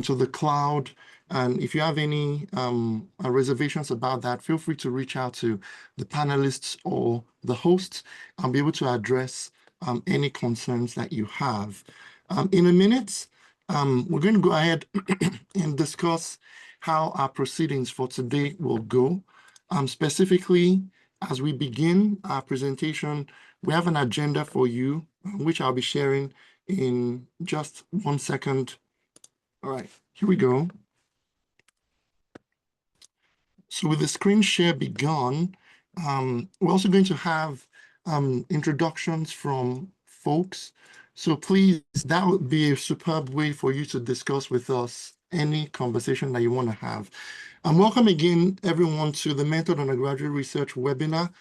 to the cloud. And if you have any reservations about that, feel free to reach out to the panelists or the hosts. I'll be able to address any concerns that you have. In a minute, we're going to go ahead and discuss how our proceedings for today will go. Specifically, as we begin our presentation, we have an agenda for you, which I'll be sharing in just 1 second. All right, here we go. So with the screen share begun, we're also going to have introductions from folks. So please, that would be a superb way for you to discuss with us any conversation that you want to have. Welcome again, everyone, to the Method Undergraduate Research webinar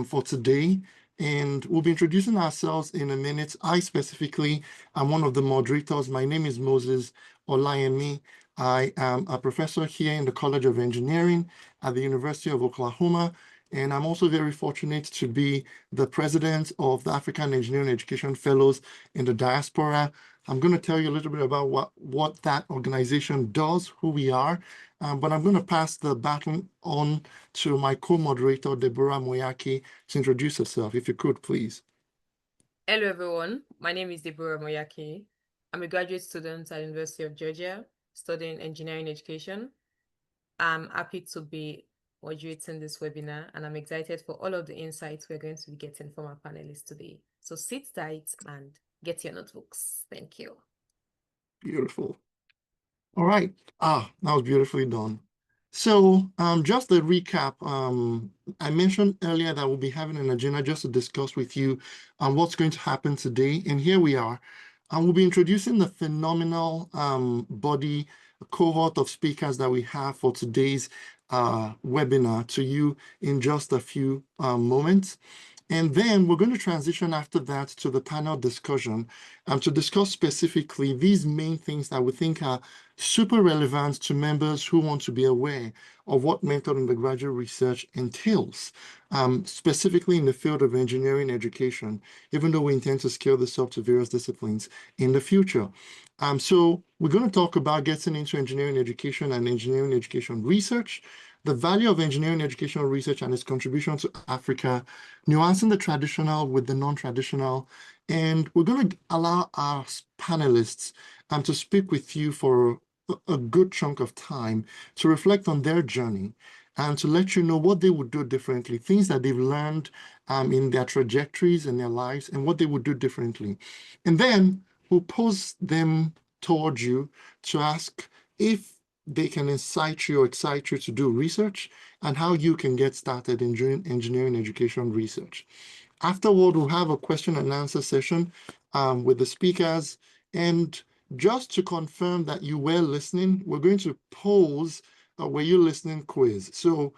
for today. And we'll be introducing ourselves in a minute. I specifically am one of the moderators. My name is Moses Olayemi. I am a professor here in the College of Engineering at the University of Oklahoma. And I'm also very fortunate to be the president of the African Engineering Education Fellows in the Diaspora. I'm going to tell you a little bit about what that organization does, who we are, but I'm going to pass the baton on to my co-moderator, Deborah Moyaki, to introduce herself. If you could, please. Hello, everyone. My name is Deborah Moyaki. I'm a graduate student at the University of Georgia, studying engineering education. I'm happy to be moderating this webinar, and I'm excited for all of the insights we're going to be getting from our panelists today. So sit tight and get your notebooks. Thank you. Beautiful. All right. That was beautifully done. So just a recap, I mentioned earlier that we'll be having an agenda just to discuss with you what's going to happen today. And here we are. We'll be introducing the phenomenal body cohort of speakers that we have for today's webinar to you in just a few moments. And then we're going to transition after that to the panel discussion to discuss specifically these main things that we think are super relevant to members who want to be aware of what method undergraduate research entails, specifically in the field of engineering education, even though we intend to scale this up to various disciplines in the future. So we're going to talk about getting into engineering education and engineering education research, the value of engineering educational research and its contribution to Africa, nuancing the traditional with the non-traditional, and we're going to allow our panelists to speak with you for a good chunk of time to reflect on their journey and to let you know what they would do differently, things that they've learned in their trajectories in their lives and what they would do differently. And then we'll pose them towards you to ask if they can incite you or excite you to do research and how you can get started in engineering education research. Afterward, we'll have a question and answer session with the speakers. And just to confirm that you were listening, we're going to pose a were you listening quiz. So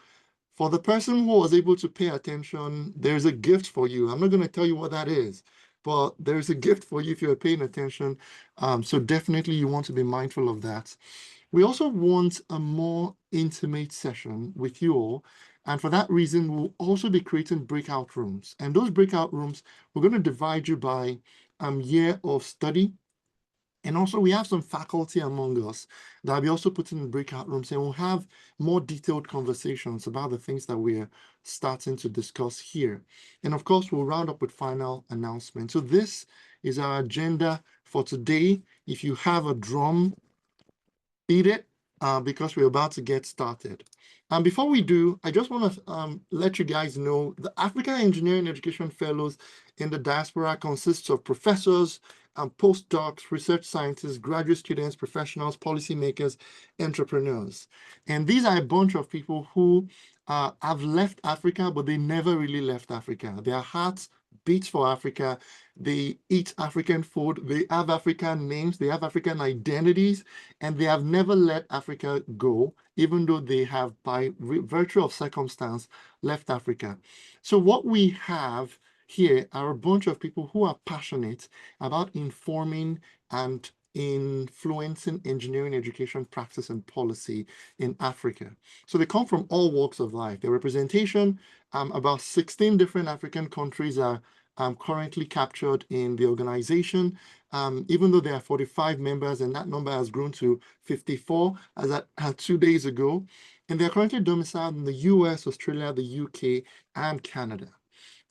for the person who was able to pay attention, there's a gift for you. I'm not going to tell you what that is, but there's a gift for you if you're paying attention. So definitely you want to be mindful of that. We also want a more intimate session with you all. And for that reason, we'll also be creating breakout rooms. And those breakout rooms, we're going to divide you by year of study. And also we have some faculty among us that will be also putting in breakout rooms, and we'll have more detailed conversations about the things that we're starting to discuss here. And of course, we'll round up with final announcements. So this is our agenda for today. If you have a drum, beat it because we're about to get started. And before we do, I just want to let you guys know the African Engineering Education Fellows in the Diaspora consists of professors, postdocs, research scientists, graduate students, professionals, policymakers, entrepreneurs. And these are a bunch of people who have left Africa, but they never really left Africa. Their hearts beat for Africa. They eat African food. They have African names. They have African identities, and they have never let Africa go, even though they have, by virtue of circumstance, left Africa. So what we have here are a bunch of people who are passionate about informing and influencing engineering education practice and policy in Africa. So they come from all walks of life. Their representation, about 16 different African countries are currently captured in the organization. even though there are 45 members, and that number has grown to 54 as at 2 days ago. And they're currently domiciled in the US, Australia, the UK, and Canada.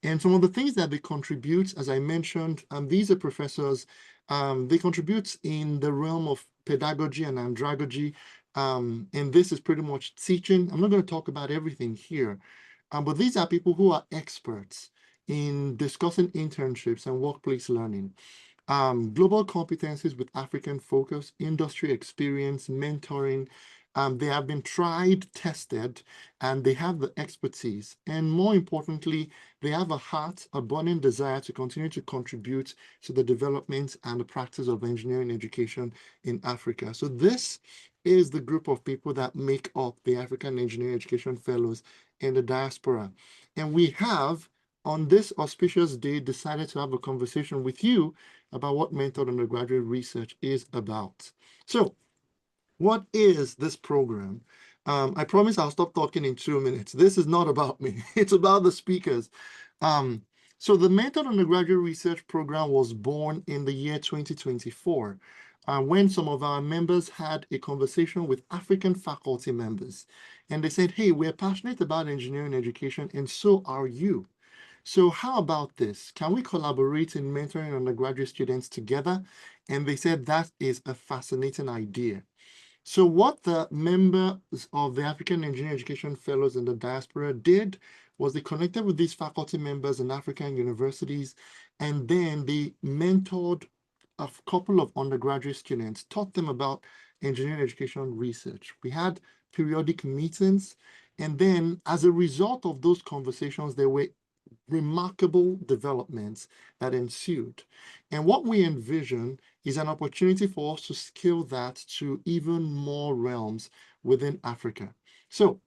And some of the things that they contribute, as I mentioned, these are professors, they contribute in the realm of pedagogy and andragogy. And this is pretty much teaching. I'm not going to talk about everything here, but these are people who are experts in discussing internships and workplace learning. Global competencies with African focus, industry experience, mentoring. They have been tried, tested, and they have the expertise. And more importantly, they have a heart, a burning desire to continue to contribute to the development and the practice of engineering education in Africa. So this is the group of people that make up the African Engineering Education Fellows in the diaspora. And we have, on this auspicious day, decided to have a conversation with you about what mentored undergraduate research is about. So, what is this program? I promise I'll stop talking in 2 minutes. This is not about me. It's about the speakers. So the Mentored Undergraduate Research Program was born in the year 2024 when some of our members had a conversation with African faculty members. And they said, hey, we're passionate about engineering education, and so are you. So how about this? Can we collaborate in mentoring undergraduate students together? And they said that is a fascinating idea. So what the members of the African Engineering Education Fellows in the diaspora did was they connected with these faculty members in African universities, and then they mentored a couple of undergraduate students, taught them about engineering education research. We had periodic meetings, and then as a result of those conversations, there were remarkable developments that ensued. And what we envision is an opportunity for us to scale that to even more realms within Africa. So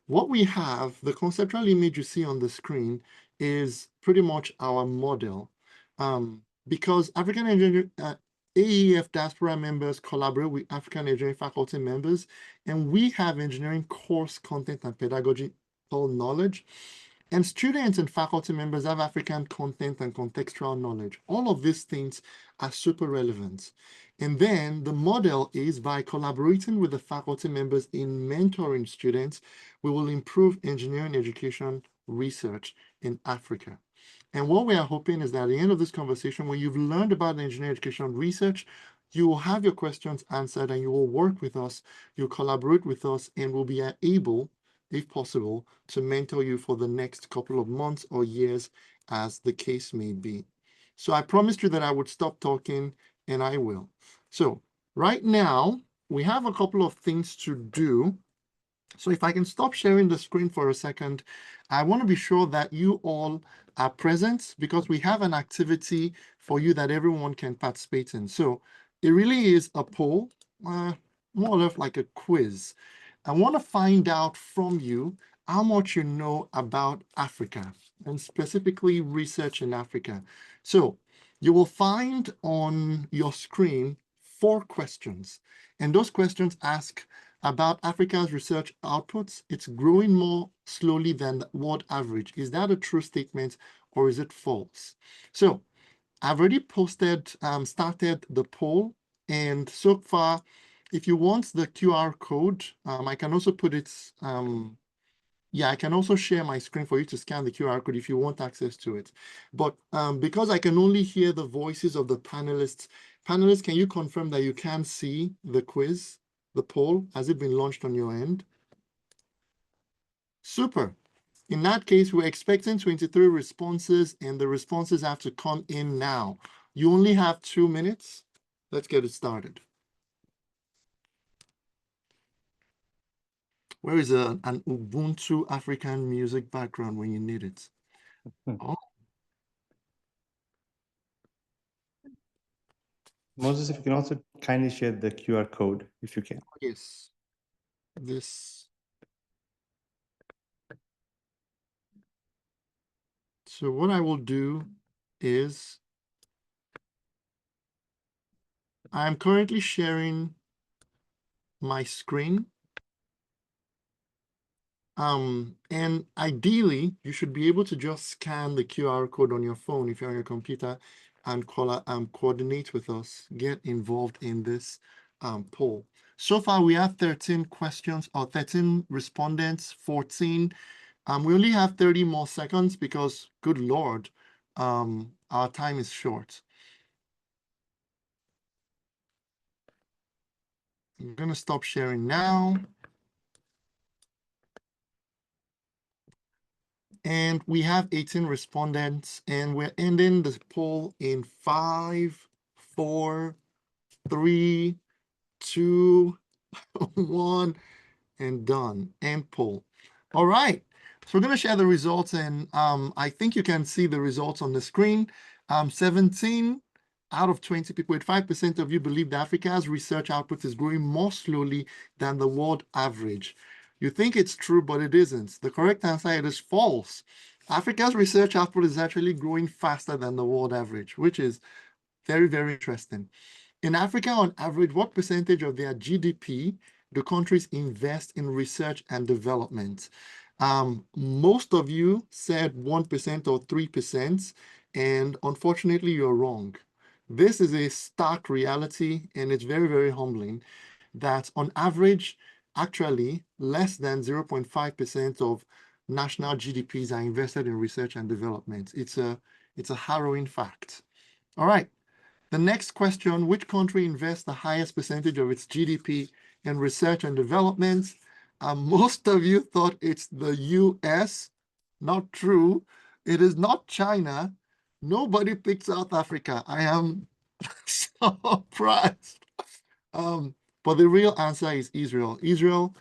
what we have, the conceptual image you see on the screen, is pretty much our model. Because African engineering, AEF diaspora members collaborate with African engineering faculty members, and we have engineering course content and pedagogical knowledge. And students and faculty members have African content and contextual knowledge. All of these things are super relevant. And then the model is by collaborating with the faculty members in mentoring students, we will improve engineering education research in Africa. And what we are hoping is that at the end of this conversation, when you've learned about engineering education research, you will have your questions answered and you will work with us, you'll collaborate with us, and will be able, if possible, to mentor you for the next couple of months or years as the case may be. So I promised you that I would stop talking, and I will. So right now, we have a couple of things to do. So if I can stop sharing the screen for a second, I want to be sure that you all are present because we have an activity for you that everyone can participate in. So it really is a poll, more or less like a quiz. I want to find out from you how much you know about Africa and specifically research in Africa. So you will find on your screen 4 questions, and those questions ask about Africa's research outputs. It's growing more slowly than the world average. Is that a true statement or is it false? So I've already started the poll, and so far, if you want the QR code, I can also put it, yeah, I can also share my screen for you to scan the QR code if you want access to it. But because I can only hear the voices of the panelists, can you confirm that you can see the quiz, the poll? Has it been launched on your end? Super. In that case, we're expecting 23 responses, and the responses have to come in now. You only have 2 minutes. Let's get it started. Where is an Ubuntu African music background when you need it? Oh, Moses, if you can also kindly share the QR code, if you can. yes. This. So what I will do is I'm currently sharing my screen. And ideally, you should be able to just scan the QR code on your phone if you're on your computer and coordinate with us, get involved in this poll. So far, we have 13 questions or 13 respondents, 14. We only have 30 more seconds because, good Lord, our time is short. I'm going to stop sharing now. And we have 18 respondents, and we're ending the poll in 5, 4, 3, 2, 1, and done. End poll. All right. So we're going to share the results, and I think you can see the results on the screen. 17 out of 20 people, 5% of you believe that Africa's research output is growing more slowly than the world average. You think it's true, but it isn't. The correct answer, it is false. Africa's research output is actually growing faster than the world average, which is very, very interesting. In Africa, on average, what percentage of their GDP do countries invest in research and development? Most of you said 1% or 3%, and unfortunately, you're wrong. This is a stark reality, and it's very, very humbling that on average, actually, less than 0.5% of national GDPs are invested in research and development. It's a harrowing fact. All right. The next question, which country invests the highest percentage of its GDP in research and development? Most of you thought it's the US. Not true. It is not China. Nobody picked South Africa. I am surprised. But the real answer is Israel. Israel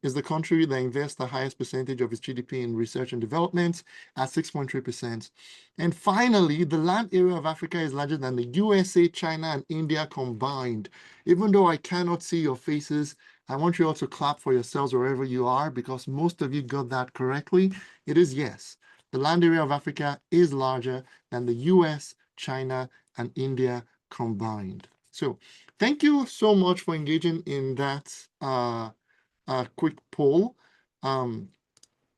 is the country that invests the highest percentage of its GDP in research and development at 6.3%. And finally, the land area of Africa is larger than the USA, China, and India combined. Even though I cannot see your faces, I want you all to clap for yourselves wherever you are, because most of you got that correctly. It is yes. The land area of Africa is larger than the US, China, and India combined. So thank you so much for engaging in that quick poll. Oh,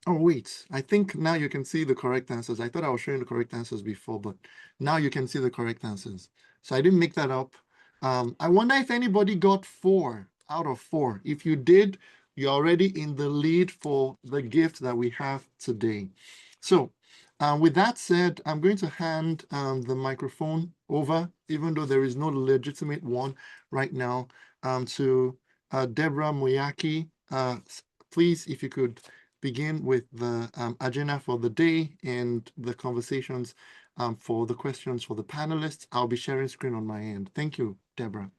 wait, I think now you can see the correct answers. I thought I was showing the correct answers before, but now you can see the correct answers. So I didn't make that up. I wonder if anybody got 4 out of 4. If you did, you're already in the lead for the gift that we have today. So with that said, I'm going to hand the microphone over, even though there is no legitimate one right now, to Deborah Moyaki. Please, if you could begin with the agenda for the day and the conversations for the questions for the panelists. I'll be sharing screen on my end. Thank you, Deborah.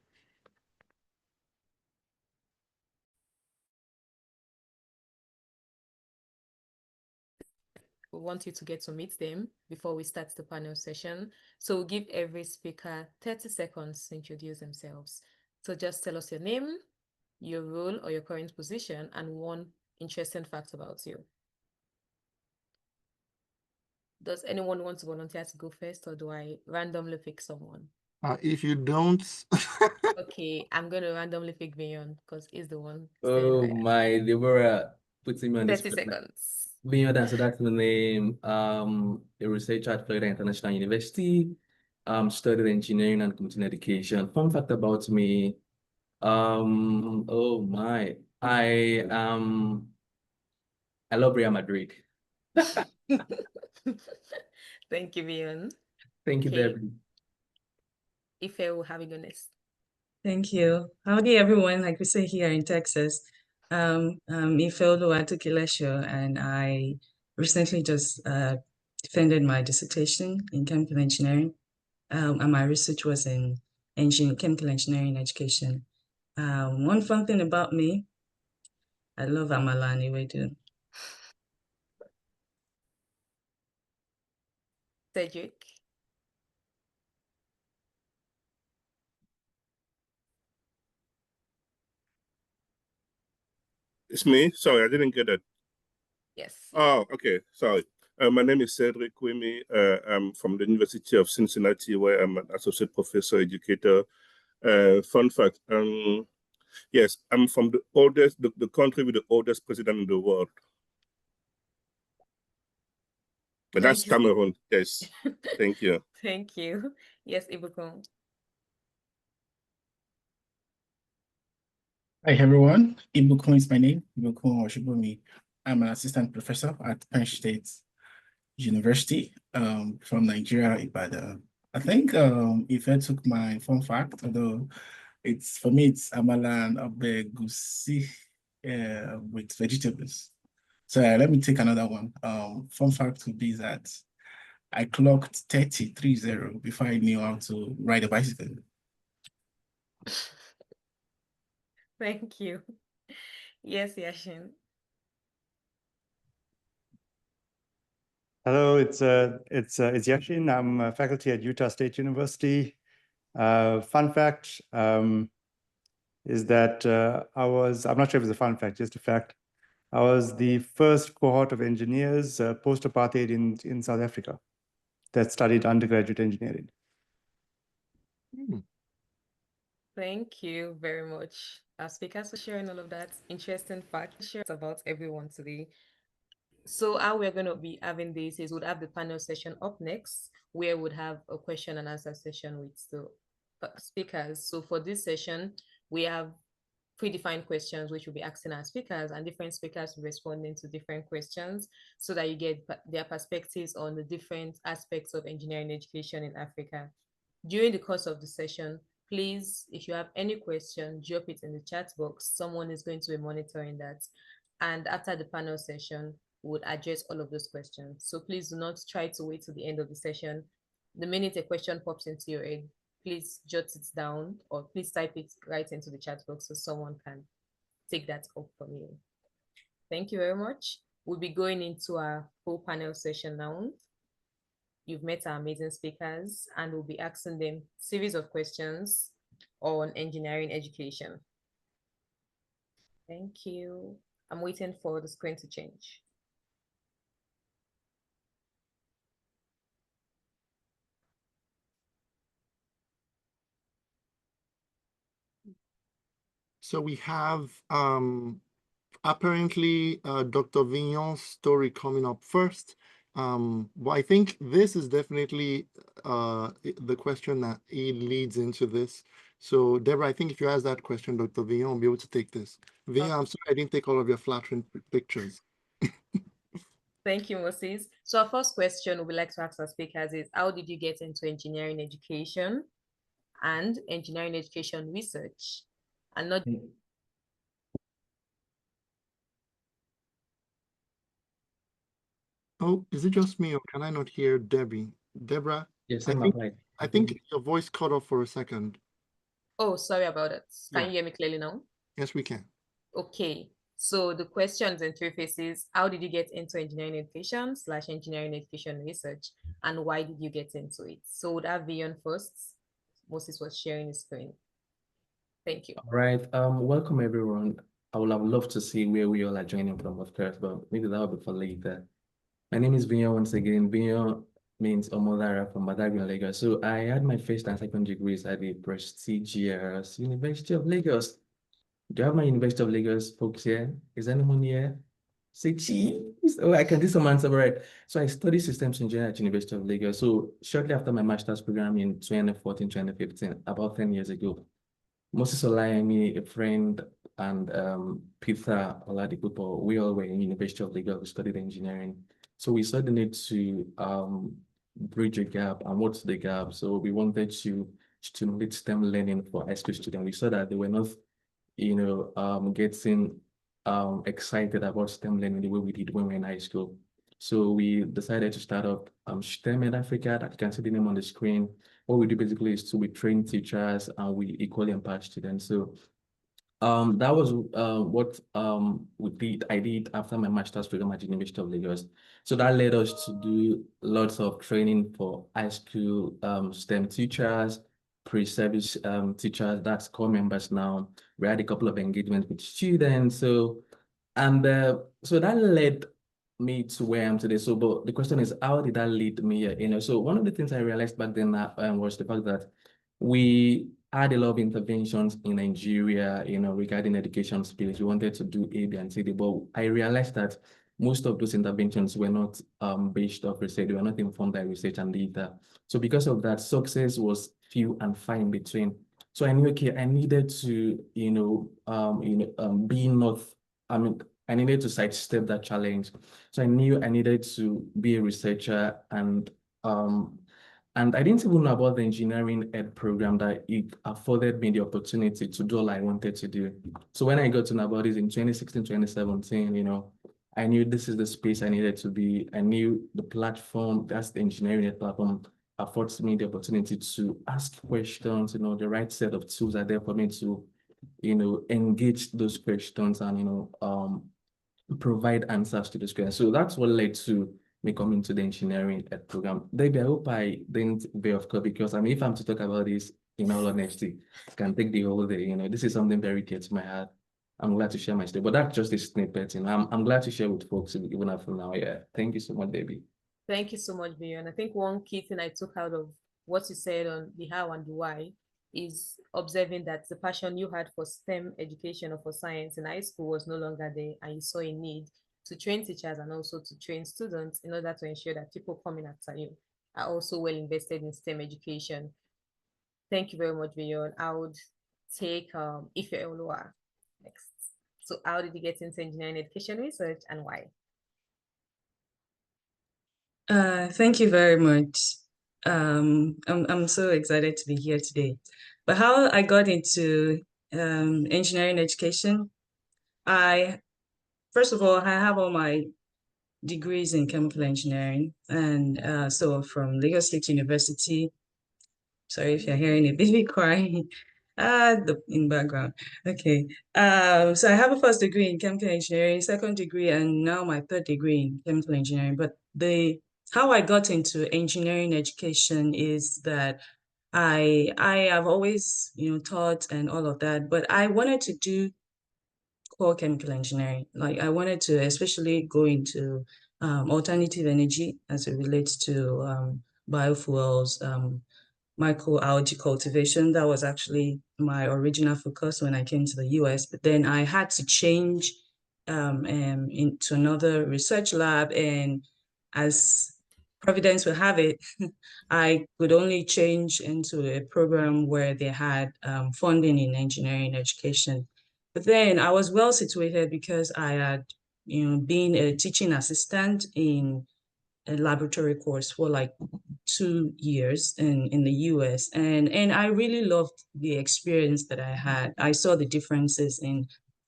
We want you to get to meet them before we start the panel session. So we'll give every speaker 30 seconds to introduce themselves. So just tell us your name, your role or your current position, and one interesting fact about you. Does anyone want to volunteer to go first, or do I randomly pick someone? If you don't... Okay, I'm going to randomly pick Beyond because he's the one. Oh my, Deborah putting me on 30 seconds. Beyond, so that's my name. A researcher at Florida International University. Studied engineering and continuing education. Fun fact about me. Oh my, I love Real Madrid. Thank you, Beyond. Thank you, Deborah. Ife will have you go next. Thank you. Howdy, everyone. Like we say here in Texas, I'm Ife Oluwatukilesho, and I recently just defended my dissertation in chemical engineering, and my research was in chemical engineering education. One fun thing about me, I love Amala and Ewedu. Cedric. It's me. Sorry, I didn't get it. Yes. Oh, okay. Sorry. My name is Cedric Kwemi. I'm from the University of Cincinnati, where I'm an associate professor, educator. Fun fact, yes, I'm from the country with the oldest president in the world. But that's Thank you. Cameroon. Yes. Thank you. Thank you. Yes, Ibukun. Hi everyone, Ibukun is my name, Ibukun Oshibumi. I'm an assistant professor at Penn State University from Nigeria, Ibadan. I think if I took my fun fact, although for me it's amala and obegusi with vegetables. So let me take another one. Fun fact would be that I clocked 30 before I knew how to ride a bicycle. Thank you. Yes, Yashin. Hello, it's Yashin. I'm a faculty at Utah State University. Fun fact is that I'm not sure if it's a fun fact, just a fact. I was the first cohort of engineers post-apartheid in South Africa that studied undergraduate engineering. Thank you very much, our speakers, for sharing all of that interesting facts about everyone today. So how we're going to be having this is we'll have the panel session up next, where we'll have a question and answer session with the speakers. So for this session, we have predefined questions which we'll be asking our speakers, and different speakers responding to different questions so that you get their perspectives on the different aspects of engineering education in Africa. During the course of the session, please, if you have any question, drop it in the chat box. Someone is going to be monitoring that. And after the panel session, we'll address all of those questions. So please do not try to wait till the end of the session. The minute a question pops into your head, please jot it down, or please type it right into the chat box so someone can take that up from you. Thank you very much. We'll be going into our full panel session now. You've met our amazing speakers, and we'll be asking them a series of questions on engineering education. Thank you. I'm waiting for the screen to change. So we have apparently Dr. Vignon's story coming up first. But I think this is definitely the question that it leads into this. So Deborah, I think if you ask that question, Dr. Vignon will be able to take this. Vignon, I'm sorry I didn't take all of your flattering pictures. Thank you, Moses. So our first question we like to ask our speakers is, how did you get into engineering education and engineering education research? And not Oh, is it just me, or can I not hear Debbie? Deborah, Yes, I I'm think applied. I think your voice cut off for a second. Oh, sorry about it. Can Yeah. you hear me clearly now? Yes, we can. Okay. So the questions in three phases: how did you get into engineering education / engineering education research, and why did you get into it? So would have Vion first. Moses was sharing his screen. Thank you. All right. Welcome everyone. I would have loved to see where we all are joining from, of course, but maybe that will be for later. My name is Vinyo once again. Vinyo means Omodara from Badagry, Lagos. So I had my first and second degrees at the prestigious University of Lagos. Do you have my University of Lagos folks here? Is anyone here? Say cheese. Oh, I can do some answer, right? So I studied systems engineering at University of Lagos. So shortly after my master's program in 2014, 2015, about 10 years ago, Moses Olayemi, a friend, and Peter Oladipupo, we all were in University of Lagos, we studied engineering. So we saw the need to bridge a gap. And what's the gap? So we wanted to stimulate STEM learning for high school students. We saw that they were not, getting excited about STEM learning the way we did when we were in high school. So we decided to start up STEM in Africa. That you can see the name on the screen. What we do basically is we train teachers and we equally empower students. So that was what I did after my master's program at the University of Lagos. So that led us to do lots of training for high school STEM teachers, pre-service teachers, that's core members now. We had a couple of engagements with students. So that led me to where I am today. So, but the question is, how did that lead me here? So one of the things I realized back then was the fact that we had a lot of interventions in Nigeria, regarding education space. We wanted to do A, B, and C, D, but I realized that most of those interventions were not based off research, they were not informed by research and data. So because of that, success was few and far in between. So I knew, okay, I needed to, be north. I needed to sidestep that challenge. So I knew I needed to be a researcher, and I didn't even know about the engineering ed program that it afforded me the opportunity to do all I wanted to do. So when I got to know about it in 2016, 2017, I knew this is the space I needed to be. I knew the platform, that's the engineering ed platform, affords me the opportunity to ask questions, the right set of tools are there for me to, engage those questions and, provide answers to those questions. So that's what led to me coming to the engineering ed program. Debbie, I hope I didn't veer off course, because if I'm to talk about this in all honesty, I can take the whole day. This is something very dear to my heart. I'm glad to share my story, but that's just a snippet. I'm glad to share with folks even after now. Yeah, thank you so much, Debbie. Thank you so much, Vivian. I think one key thing I took out of what you said on the how and the why is observing that the passion you had for STEM education or for science in high school was no longer there, and you saw a need to train teachers and also to train students in order to ensure that people coming after you are also well invested in STEM education. Thank you very much, Vivian. I would take Ife Oluwa next. So how did you get into engineering education research and why? Thank you very much. I'm so excited to be here today. But how I got into engineering education, first of all, I have all my degrees in chemical engineering, and so from Lagos State University. Sorry if you're hearing a baby crying in background. Okay. So I have a first degree in chemical engineering, second degree, and now my third degree in chemical engineering. But how I got into engineering education is that I have always, taught and all of that, but I wanted to do core chemical engineering. Like I wanted to especially go into alternative energy as it relates to biofuels, microalgae cultivation. That was actually my original focus when I came to the US, but then I had to change into another research lab, and as Providence will have it, I could only change into a program where they had funding in engineering education. But then I was well situated because I had, been a teaching assistant in a laboratory course for like 2 years in the US. And I really loved the experience that I had. I saw the differences in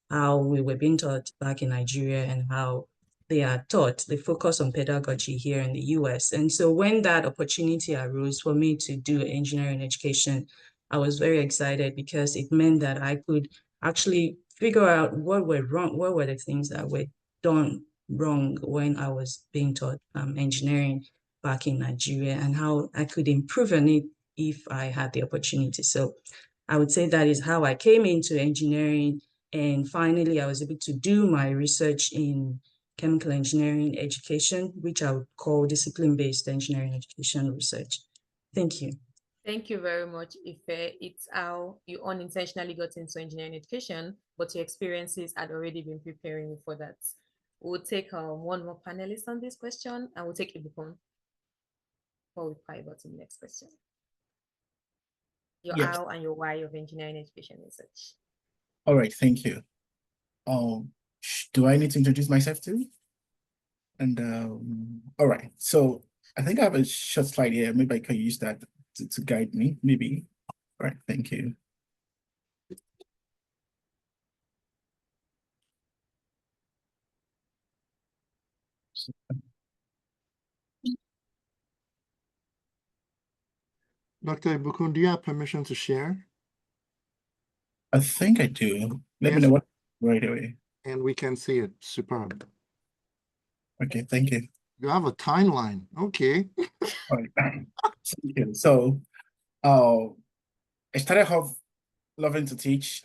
how we were being taught back in Nigeria and how they are taught, the focus on pedagogy here in the US. And so when that opportunity arose for me to do engineering education, I was very excited because it meant that I could actually figure out what were wrong, what were the things that were done wrong when I was being taught engineering back in Nigeria, and how I could improve on it if I had the opportunity. So I would say that is how I came into engineering. And finally, I was able to do my research in chemical engineering education, which I would call discipline-based engineering education research. Thank you. Thank you very much, Ife. It's how you unintentionally got into engineering education, but your experiences had already been preparing you for that. We'll take one more panelist on this question, and we'll take Ibukun before we pivot to the next question. Your how and your why of engineering education research. All right, thank you. Do I need to introduce myself too? And all right, so I think I have a short slide here. Maybe I can use that to guide me, maybe. All right, thank you. Dr. Ibukun, do you have permission to share? I think I do. Let me Yes. know what right away. And we can see it. Superb. Okay, thank you. You have a timeline. Okay. All right. Thank you. So I started off loving to teach.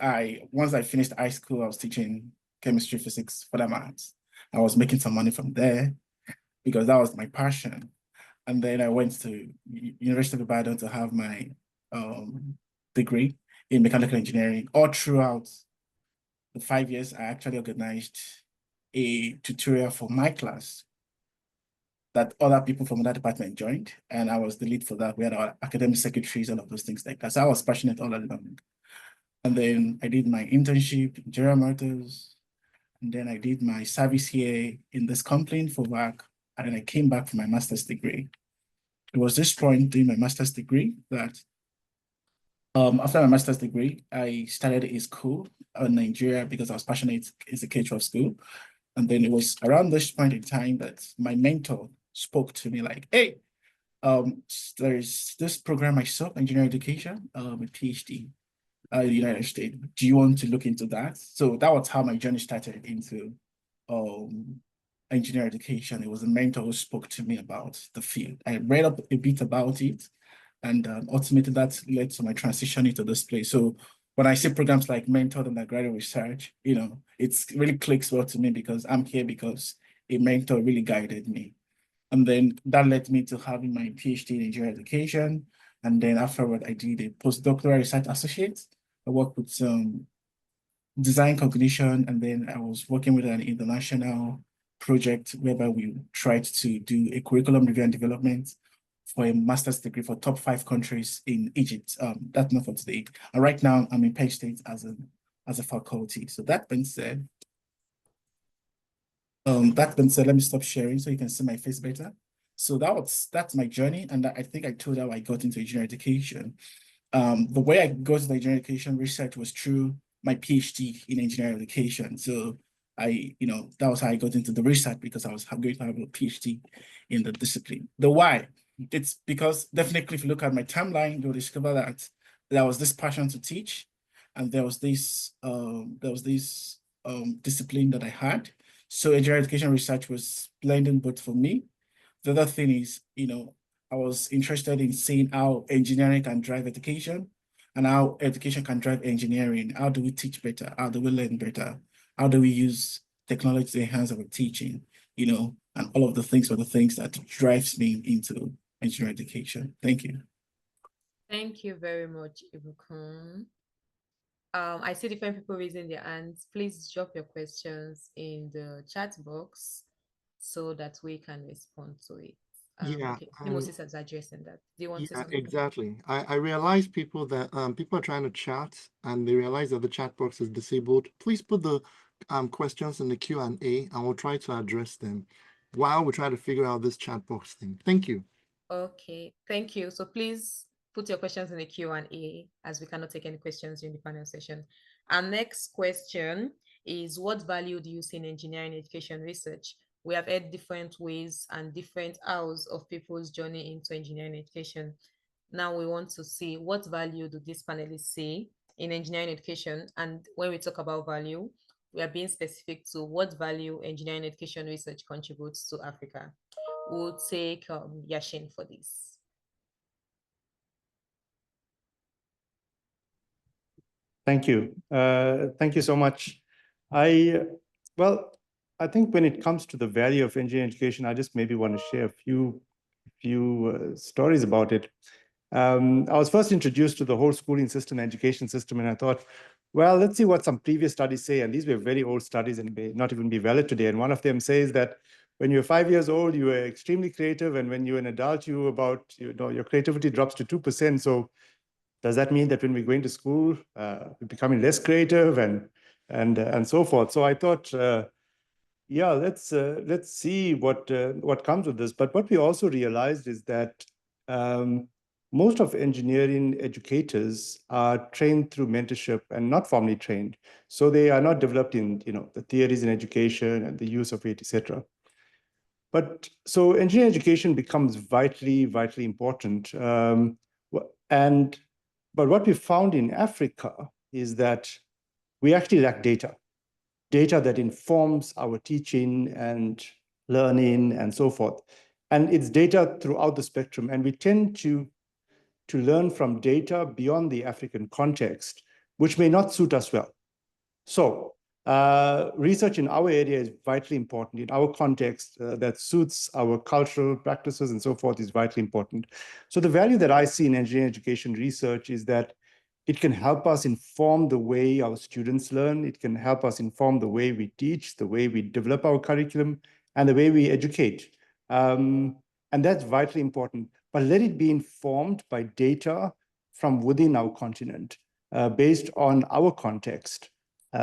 Once I finished high school, I was teaching chemistry, physics, for that maths. I was making some money from there because that was my passion. And then I went to University of Ibadan to have my degree in mechanical engineering. All throughout the 5 years, I actually organized a tutorial for my class that other people from that department joined, and I was the lead for that. We had our academic secretaries, all of those things like that. So I was passionate all along. And then I did my internship in General Motors, and then I did my service here in this company for work, and then I came back for my master's degree. It was this point doing my master's degree that after my master's degree, I started a school in Nigeria because I was passionate. It's a K-12 school. And then it was around this point in time that my mentor spoke to me like, hey, there's this program I saw, engineering education, a PhD in the United States. Do you want to look into that? So that was how my journey started into engineering education. It was a mentor who spoke to me about the field. I read up a bit about it, and ultimately that led to my transition into this place. So when I see programs like mentored undergraduate research, you know, it really clicks well to me because I'm here because a mentor really guided me. And then that led me to having my PhD in engineering education. And then afterward, I did a postdoctoral research associate. I worked with some design cognition, and then I was working with an international project whereby we tried to do a curriculum review and development for a master's degree for top 5 countries in Egypt. That's not for today. And right now, I'm in Penn State as a faculty. So that being said, let me stop sharing so you can see my face better. So that's my journey, and I think I told how I got into engineering education. The way I got into engineering education research was through my PhD in engineering education. So that was how I got into the research, because I was going to have a PhD in the discipline. The why, it's because definitely if you look at my timeline, you'll discover that there was this passion to teach, and there was this discipline that I had. So engineering education research was blending both for me. The other thing is, I was interested in seeing how engineering can drive education and how education can drive engineering. How do we teach better? How do we learn better? How do we use technology to enhance our teaching? And all of the things are the things that drives me into engineering education. Thank you. Thank you very much, Ibukun. I see different people raising their hands. Please drop your questions in the chat box so that we can respond to it. Okay. Moses is addressing that. Do you want to say something? Exactly. I realize people are trying to chat and they realize that the chat box is disabled. Please put the questions in the Q&A and we'll try to address them while we try to figure out this chat box thing. Thank you. Okay, thank you. So please put your questions in the Q&A, as we cannot take any questions during the panel session. Our next question is, what value do you see in engineering education research? We have heard different ways and different hows of people's journey into engineering education. Now we want to see, what value do these panelists see in engineering education? And when we talk about value, we are being specific to what value engineering education research contributes to Africa. We'll take Yashin for this. Thank you. Thank you so much. I think when it comes to the value of engineering education, I just maybe want to share a few stories about it. I was first introduced to the whole schooling system, education system, and I thought, well, let's see what some previous studies say. And these were very old studies and may not even be valid today. And one of them says that when you're 5 years old, you are extremely creative. And when you're an adult, your creativity drops to 2%. So does that mean that when we're going to school, we're becoming less creative and so forth? So I thought, yeah, let's see what comes with this. But what we also realized is that most of engineering educators are trained through mentorship and not formally trained. So they are not developed in the theories in education and the use of it, etc. But so engineering education becomes vitally important. But what we found in Africa is that we actually lack data that informs our teaching and learning and so forth. And it's data throughout the spectrum. And we tend to learn from data beyond the African context, which may not suit us well. So research in our area is vitally important. In our context that suits our cultural practices and so forth is vitally important. So the value that I see in engineering education research is that It can help us inform the way our students learn. It can help us inform the way we teach, the way we develop our curriculum, and the way we educate. And that's vitally important. But let it be informed by data from within our continent, based on our context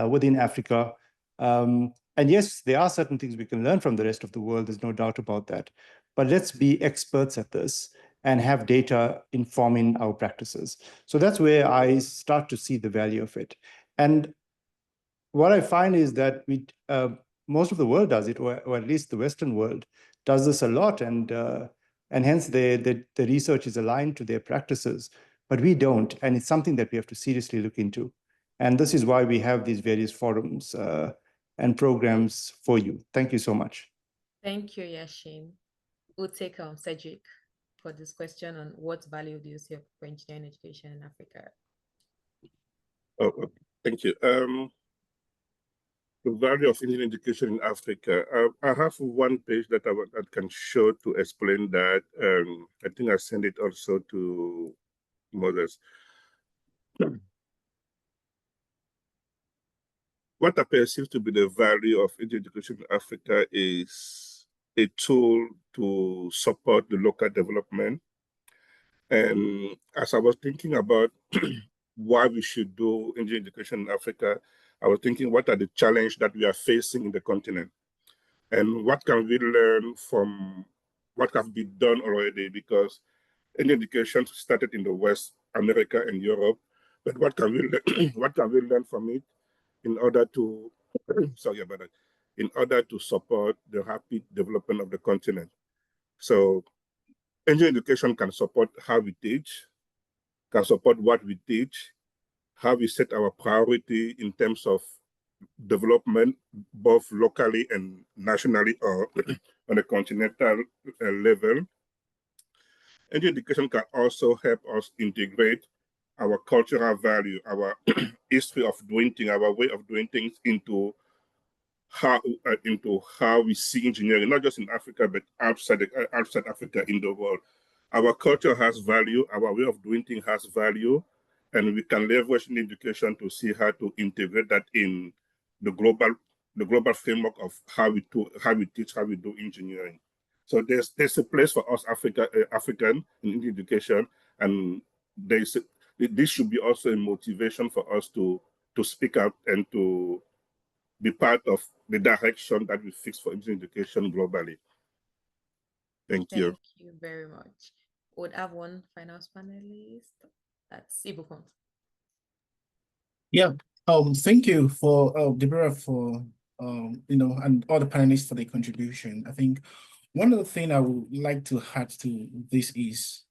within Africa. And yes, there are certain things we can learn from the rest of the world. There's no doubt about that. But let's be experts at this and have data informing our practices. So that's where I start to see the value of it. And what I find is that most of the world does it, or at least the Western world does this a lot, and hence the research is aligned to their practices, but we don't, and it's something that we have to seriously look into. And this is why we have these various forums and programs for you. Thank you so much. Thank you, Yashin. We'll take Cedric for this question on what value do you see for engineering education in Africa? Oh, thank you. The value of engineering education in Africa. I have one page that I can show to explain that. I think I sent it also to Moses. What I perceive to be the value of engineering education in Africa is a tool to support the local development. And as I was thinking about why we should do engineering education in Africa, I was thinking, what are the challenges that we are facing in the continent? And what can we learn from what has been done already? Because engineering education started in the West, America and Europe, but what can we learn from it in order to, sorry about that, in order to support the rapid development of the continent? So engineering education can support how we teach, can support what we teach, how we set our priority in terms of development, both locally and nationally or on a continental level. Engineering education can also help us integrate our cultural value, our history of doing things, our way of doing things into how we see engineering, not just in Africa, but outside Africa, in the world. Our culture has value, our way of doing things has value, and we can leverage in education to see how to integrate that in the global framework of how we teach, how we do engineering. So there's a place for us African in education, and this should be also a motivation for us to speak out and to be part of the direction that we fix for engineering education globally. Thank you. Thank you very much. Would have one final panelist. That's Ibukun. Yeah. Thank you for Deborah for and all the panelists for their contribution. I think one of the things I would like to add to this is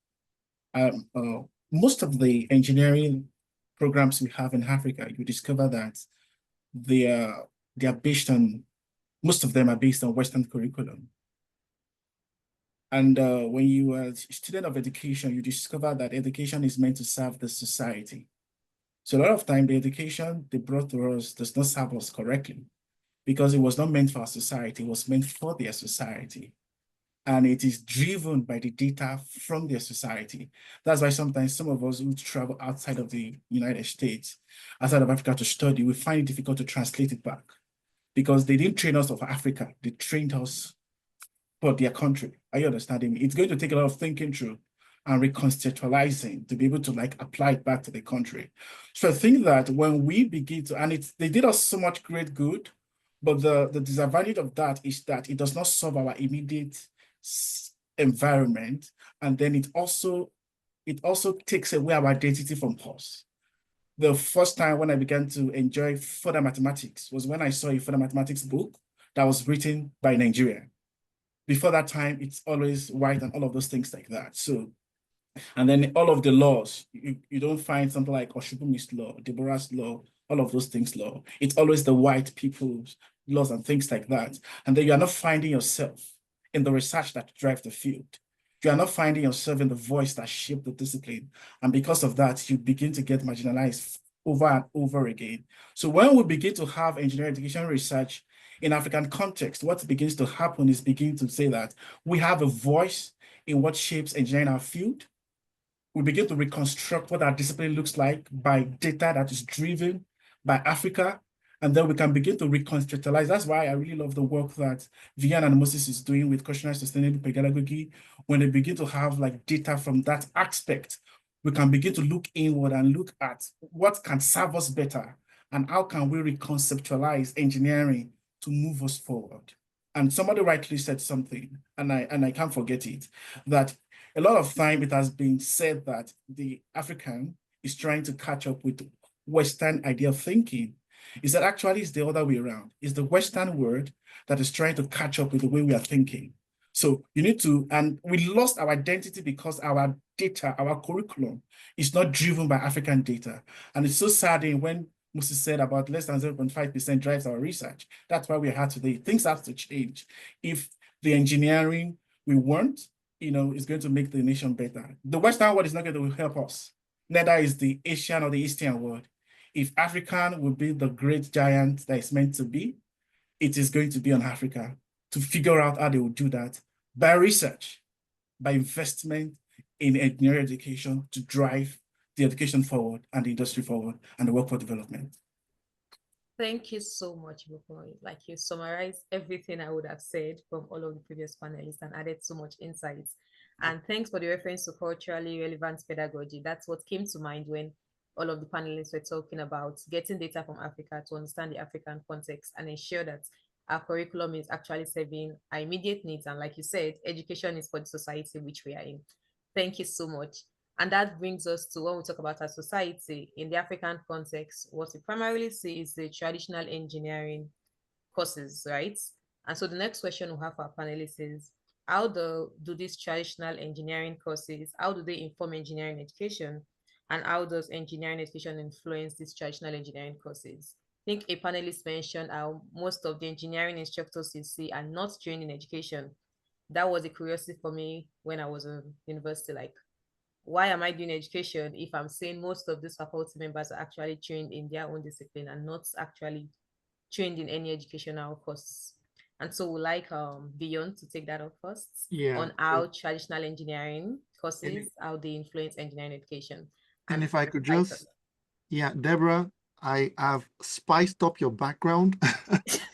most of the engineering programs we have in Africa, you discover that they are based on, most of them are based on Western curriculum. And when you are a student of education, you discover that education is meant to serve the society. So a lot of time, the education they brought to us does not serve us correctly because it was not meant for our society, it was meant for their society. And it is driven by the data from their society. That's why sometimes some of us who travel outside of the United States, outside of Africa to study, we find it difficult to translate it back because they didn't train us of Africa, they trained us for their country. Are you understanding me? It's going to take a lot of thinking through and reconceptualizing to be able to apply it back to the country. So I think that when we begin to, and they did us so much great good, but the disadvantage of that is that it does not solve our immediate environment, and then it also takes away our identity from us. The first time when I began to enjoy further mathematics was when I saw a further mathematics book that was written by Nigeria. Before that time, it's always white and all of those things like that. So, and then all of the laws, you don't find something like Oshubumi's law, Deborah's law, all of those things law. It's always the white people's laws and things like that. And then you are not finding yourself in the research that drives the field. You are not finding yourself in the voice that shaped the discipline. And because of that, you begin to get marginalized over and over again. So when we begin to have engineering education research in African context, what begins to happen is begin to say that we have a voice in what shapes engineering our field. we begin to reconstruct what our discipline looks like by data that is driven by Africa, and then we can begin to reconceptualize. That's why I really love the work that Vian and Moses is doing with questionnaire sustainable pedagogy. When they begin to have like data from that aspect, we can begin to look inward and look at what can serve us better and how can we reconceptualize engineering to move us forward. And somebody rightly said something, and I can't forget it, that a lot of time it has been said that the African is trying to catch up with Western idea of thinking. Is that actually it's the other way around? It's the Western world that is trying to catch up with the way we are thinking. So you need to, and we lost our identity because our data, our curriculum is not driven by African data. And it's so saddening when Moses said about less than 0.5% drives our research. That's why we're here today. Things have to change. If the engineering we want, is going to make the nation better. The Western world is not going to help us. Neither is the Asian or the Eastern world. If African will be the great giant that it's meant to be, it is going to be on Africa to figure out how they will do that by research, by investment in engineering education to drive the education forward and the industry forward and the workforce development. Thank you so much, Ibukunmi. Like, you summarized everything I would have said from all of the previous panelists and added so much insights. And thanks for the reference to culturally relevant pedagogy. That's what came to mind when all of the panelists were talking about getting data from Africa to understand the African context and ensure that our curriculum is actually serving our immediate needs. And like you said, education is for the society which we are in. Thank you so much. And that brings us to when we talk about our society in the African context, what we primarily see is the traditional engineering courses, right? And so the next question we have for our panelists is, how do these traditional engineering courses, how do they inform engineering education? And how does engineering education influence these traditional engineering courses? I think a panelist mentioned how most of the engineering instructors you see are not trained in education. That was a curiosity for me when I was in university, like, why am I doing education if I'm saying most of these faculty members are actually trained in their own discipline and not actually trained in any educational courses? And so we like Beyond to take that up first on how traditional engineering courses, how they influence engineering education. And if I could just, Deborah, I have spiced up your background.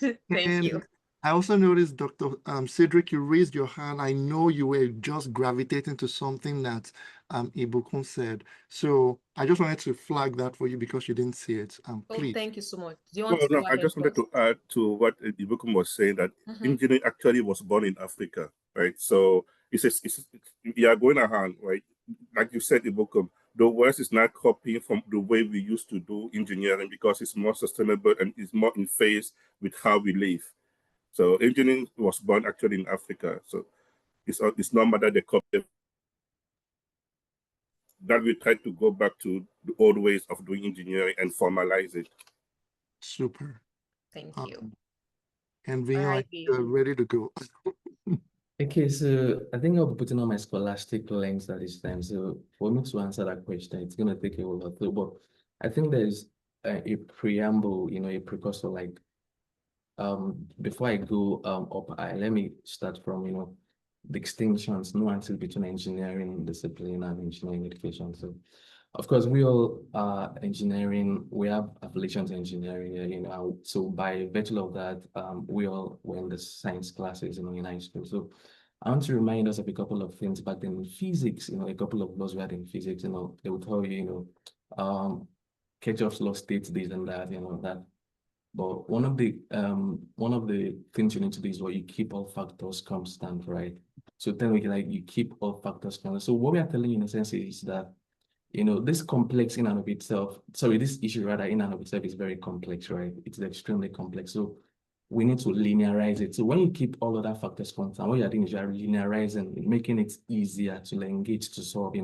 Thank you. I also noticed, Dr. Cedric, you raised your hand. I know you were just gravitating to something that Ibukun said. So I just wanted to flag that for you because you didn't see it. Please. Thank you so much. Do you want to I just wanted to add to what Ibukun was saying, that engineering actually was born in Africa, right? So we are going around, right? Like you said, Ibukun, the West is not copying from the way we used to do engineering because it's more sustainable and it's more in phase with how we live. So engineering was born actually in Africa. So it's normal that they copy, that we try to go back to the old ways of doing engineering and formalize it. Super. Thank you. And you're ready to go. Okay, so I think I'll be putting on my scholastic lens at this time. So for me to answer that question, it's going to take a while. But I think there's a preamble, a precursor, like before I go up, let me start from, the distinctions, nuances between engineering discipline and engineering education. So of course, we all are engineering, we have affiliations in engineering, so by virtue of that, we all were in the science classes, in high school. So I want to remind us of a couple of things back then in physics, a couple of laws we had in physics, they would tell you, Kirchhoff's law states this and that, that. But one of the things you need to do is what you keep all factors constant, right? So technically, like, you keep all factors constant. So what we are telling you in a sense is that, this complex in and of itself, this issue rather in and of itself is very complex, right? It's extremely complex. So we need to linearize it. So when you keep all other factors constant, what you're doing is you're linearizing, making it easier to engage, to solve,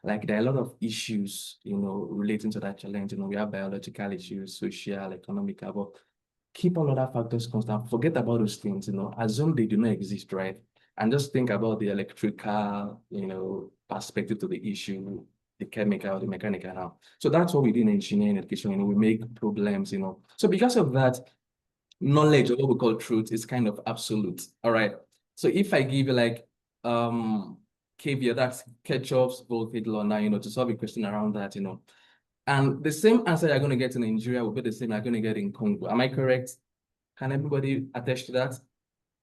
like there are a lot of issues, relating to that challenge. We have biological issues, social, economical, but keep all other factors constant. Forget about those things, assume they do not exist, right? And just think about the electrical, perspective to the issue, the chemical, the mechanical now. So that's what we do in engineering education, we make problems, So because of that, knowledge, or what we call truth, is kind of absolute. All right. So if I give you like caveat, that's ketchups, voltage law now, to solve a question around that, And the same answer you're going to get in Nigeria will be the same you're going to get in Congo. Am I correct? Can everybody attest to that?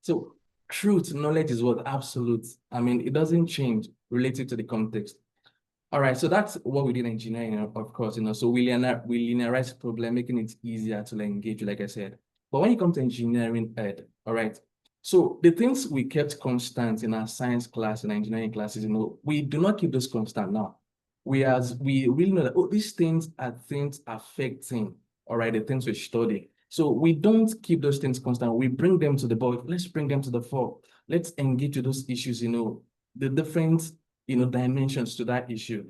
So truth, knowledge is what? Absolute. I mean, it doesn't change related to the context. All right, so that's what we did in engineering, of course, So we linearize the problem, making it easier to engage, like I said. But when it comes to engineering ed, all right, so the things we kept constant in our science class and engineering classes, we do not keep those constant now. We really know that, these things are things affecting, all right, the things we study. So we don't keep those things constant. We bring them to the board. Let's bring them to the fore. Let's engage with those issues, the different dimensions to that issue.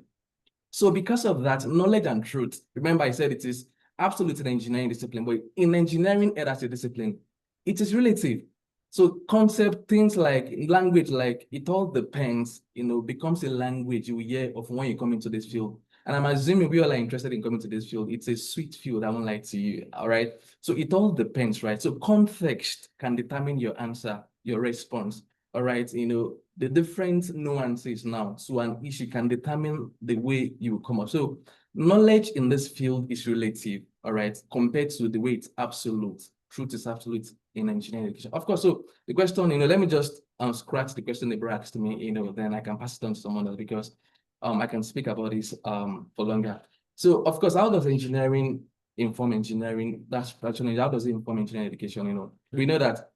So because of that, knowledge and truth, remember I said it is absolute in engineering discipline, but in engineering ed as a discipline, it is relative. So concept, things like language, like it all depends, becomes a language you hear of when you come into this field. And I'm assuming we all are interested in coming to this field. It's a sweet field, I won't lie to you, all right? So it all depends, right? So context can determine your answer, your response. All right, the different nuances now to an issue can determine the way you come up. So knowledge in this field is relative, all right, compared to the way it's absolute. Truth is absolute in engineering education. Of course, so the question, let me just scratch the question Deborah asked me, then I can pass it on to someone else because I can speak about this for longer. So of course, how does engineering inform engineering? That's actually, how does it inform engineering education? We know that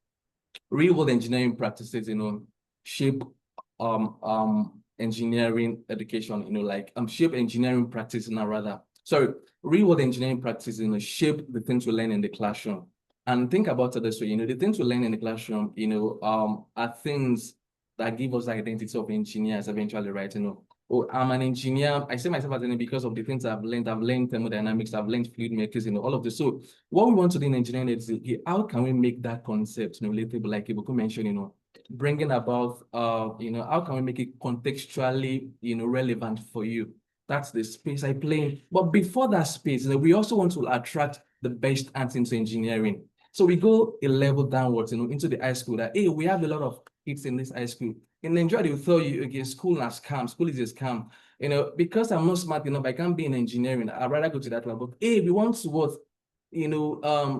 real-world engineering practices, shape engineering education, shape engineering practice now rather. Sorry, real-world engineering practices, shape the things we learn in the classroom. And think about it this way, the things we learn in the classroom, are things that give us the identity of engineers eventually, right? I'm an engineer. I say myself as an engineer because of the things I've learned. I've learned thermodynamics, I've learned fluid mechanics, all of this. So what we want to do in engineering is, how can we make that concept relatable, like Ibuku mentioned, bringing about, how can we make it contextually, relevant for you? That's the space I play in. But before that space, we also want to attract the best hands into engineering. So we go a level downwards, into the high school that, hey, we have a lot of kids in this high school. In Nigeria, they will tell you, again, school is scam, school is a scam. Because I'm not smart enough, I can't be in engineering. I'd rather go to that level. But hey, we want to what?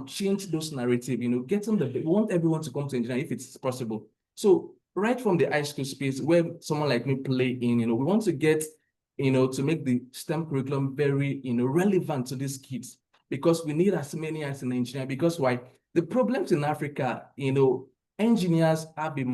Change those narrative, get them we want everyone to come to engineering if it's possible. So right from the high school space where someone like me play in, we want to get, to make the STEM curriculum very, relevant to these kids because we need as many as in engineering. Because why? The problems in Africa, engineers have a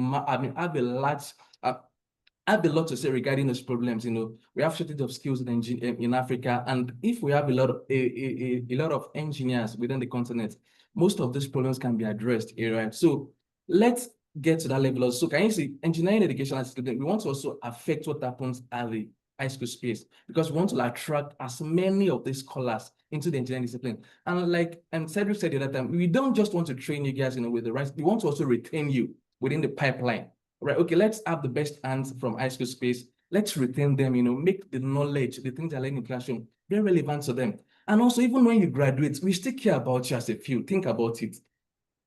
lot to say regarding those problems. We have shortage of skills in Africa, and if we have a lot of engineers within the continent, most of these problems can be addressed. Right? So let's get to that level. So can you see, engineering education as a student, we want to also affect what happens at the high school space because we want to attract as many of these scholars into the engineering discipline. And like Cedric said the other time, we don't just want to train you guys, with the right, we want to also retain you within the pipeline. Right, okay, let's have the best hands from high school space. Let's retain them, make the knowledge, the things they're learning in classroom, very relevant to them. And also, even when you graduate, we still care about you as a field. Think about it.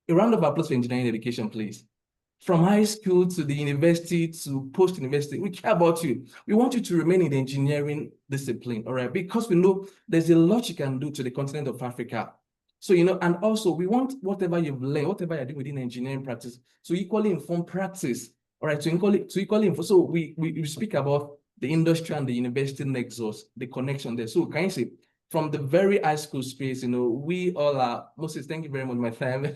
A round of applause for engineering education, please. From high school to the university to post-university, we care about you. We want you to remain in the engineering discipline, all right? Because we know there's a lot you can do to the continent of Africa. So, and also we want whatever you've learned, whatever you're doing within engineering practice, to equally inform practice, all right? To equally inform. So we speak about the industry and the university nexus, the connection there. So can you see, from the very high school space, we all are, Moses, thank you very much, my time.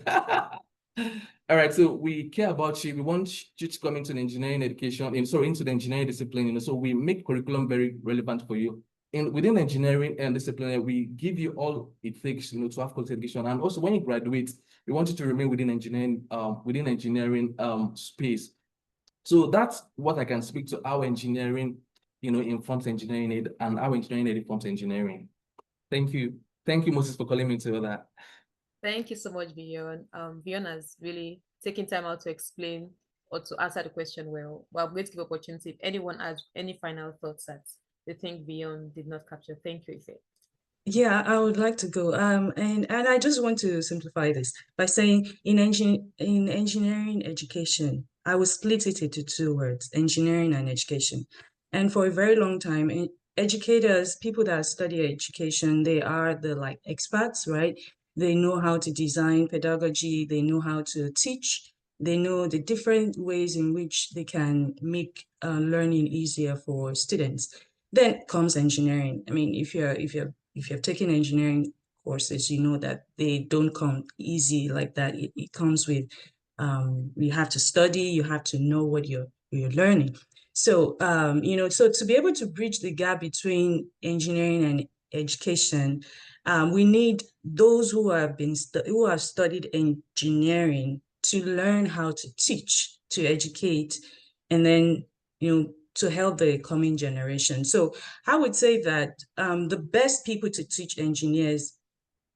All right, so we care about you. We want you to come into the engineering education, into the engineering discipline. So we make curriculum very relevant for you. Within engineering and discipline, we give you all it takes, to have quality education. And also, when you graduate, we want you to remain within engineering, space. So that's what I can speak to how engineering, informs engineering aid and how engineering aid informs engineering. Thank you. Thank you, Moses, for calling me to that. Thank you so much, Vion. Vion has really taken time out to explain or to answer the question well. But I'm going to give opportunity if anyone has any final thoughts that they think Vion did not capture. Thank you, Ife. Yeah, I would like to go. And I just want to simplify this by saying in engineering education, I will split it into two words, engineering and education. And for a very long time, educators, people that study education, they are the like experts, right? They know how to design pedagogy, they know how to teach, they know the different ways in which they can make learning easier for students. Then comes engineering. I mean, if you're taking engineering courses, you know that they don't come easy like that. It comes with you have to study, you have to know what you're learning. So so to be able to bridge the gap between engineering and education, we need those who have studied engineering to learn how to teach, to educate, and then to help the coming generation. So I would say that the best people to teach engineers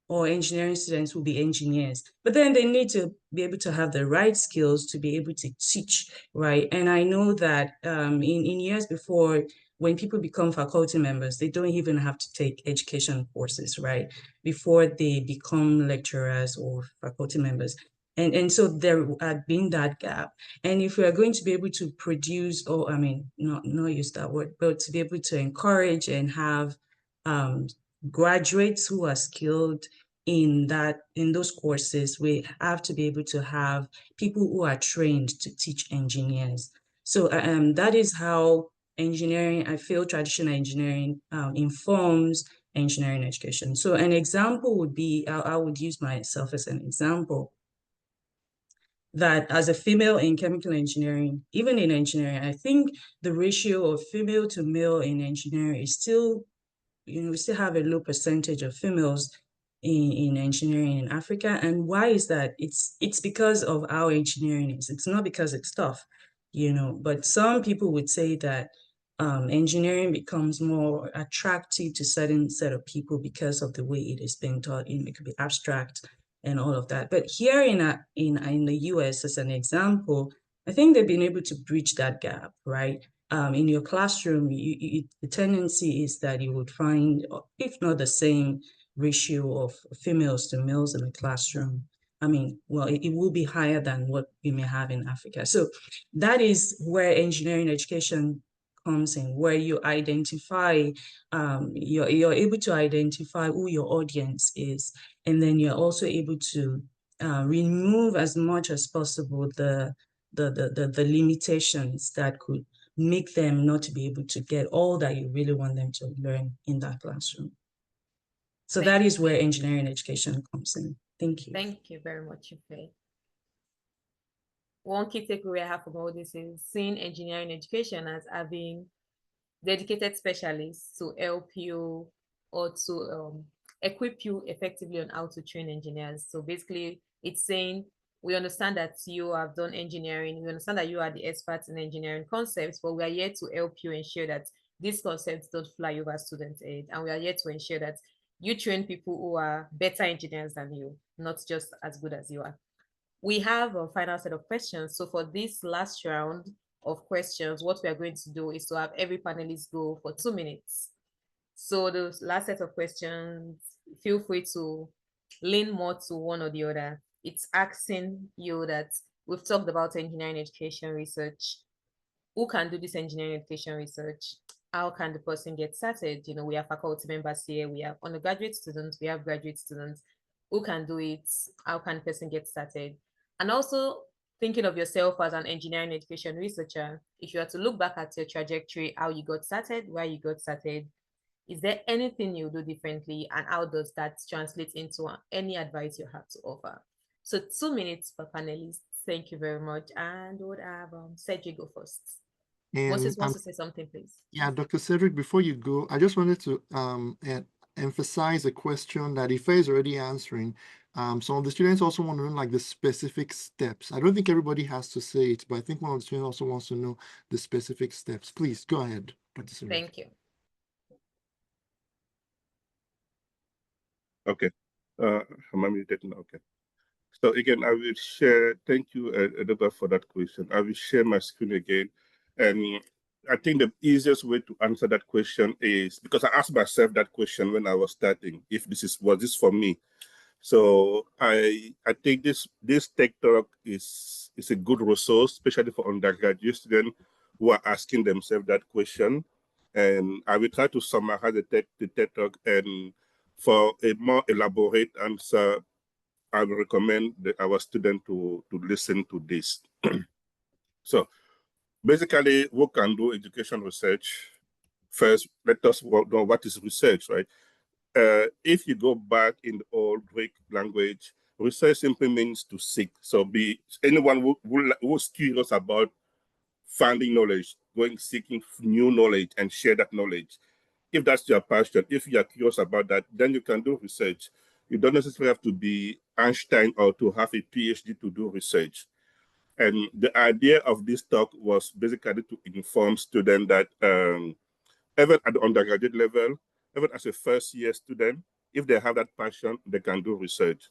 or engineering students will be engineers, but then they need to be able to have the right skills to be able to teach, right? And I know that in years before, when people become faculty members, they don't even have to take education courses, right? Before they become lecturers or faculty members. And so there had been that gap. And if we are going to be able to produce, or I mean, not use that word, but to be able to encourage and have graduates who are skilled in those courses, we have to be able to have people who are trained to teach engineers. So that is how engineering, I feel traditional engineering informs engineering education. So an example would be, I would use myself as an example, that as a female in chemical engineering, even in engineering, I think the ratio of female to male in engineering is still, we still have a low percentage of females in engineering in Africa. And why is that? It's because of how engineering is. It's not because it's tough, but some people would say that engineering becomes more attractive to certain set of people because of the way it is being taught. It could be abstract and all of that. But here in the US, as an example, I think they've been able to bridge that gap, right? In your classroom, the tendency is that you would find, if not the same ratio of females to males in the classroom, I mean, well, it will be higher than what we may have in Africa. So that is where engineering education comes in, where you identify, you're able to identify who your audience is, and then you're also able to remove as much as possible the limitations that could make them not to be able to get all that you really want them to learn in that classroom. So that is where engineering education comes in. Thank you. Thank you very much, Ife. One key takeaway I have from all this is seeing engineering education as having dedicated specialists to help you or to equip you effectively on how to train engineers. So basically, it's saying we understand that you have done engineering, we understand that you are the experts in engineering concepts, but we are here to help you ensure that these concepts don't fly over students' head, and we are here to ensure that you train people who are better engineers than you, not just as good as you are. We have a final set of questions. So for this last round of questions, what we are going to do is to have every panelist go for 2 minutes. So the last set of questions, feel free to lean more to one or the other. It's asking you that we've talked about engineering education research. Who can do this engineering education research? How can the person get started? We have faculty members here, we have undergraduate students, we have graduate students. Who can do it? How can the person get started? And also thinking of yourself as an engineering education researcher, if you are to look back at your trajectory, how you got started, where you got started, is there anything you do differently, and how does that translate into any advice you have to offer? So 2 minutes per panelist. Thank you very much. And would have Cedric go first. Moses wants to say something, please. Yeah, Dr. Cedric, before you go, I just wanted to emphasize a question that Ife is already answering. Some of the students also want to know like the specific steps. I don't think everybody has to say it, but I think one of the students also wants to know the specific steps. Please go ahead, Dr. Cedric. Thank you. Okay. Am I muted now? Okay. So again, I will share, thank you, Deborah, for that question. I will share my screen again. And I think the easiest way to answer that question is, because I asked myself that question when I was starting, if was this for me? So I think this tech talk is it's a good resource, especially for undergraduate students who are asking themselves that question. And I will try to summarize the TED Talk, and for a more elaborate answer, I will recommend our students to listen to this. So basically, we can do education research. First, let us know what is research, right? If you go back in the old Greek language, research simply means to seek. So be anyone who's curious about finding knowledge, going seeking new knowledge and share that knowledge. If that's your passion, if you are curious about that, then you can do research. You don't necessarily have to be Einstein or to have a PhD to do research. And the idea of this talk was basically to inform students that even at the undergraduate level, even as a first-year student, if they have that passion, they can do research.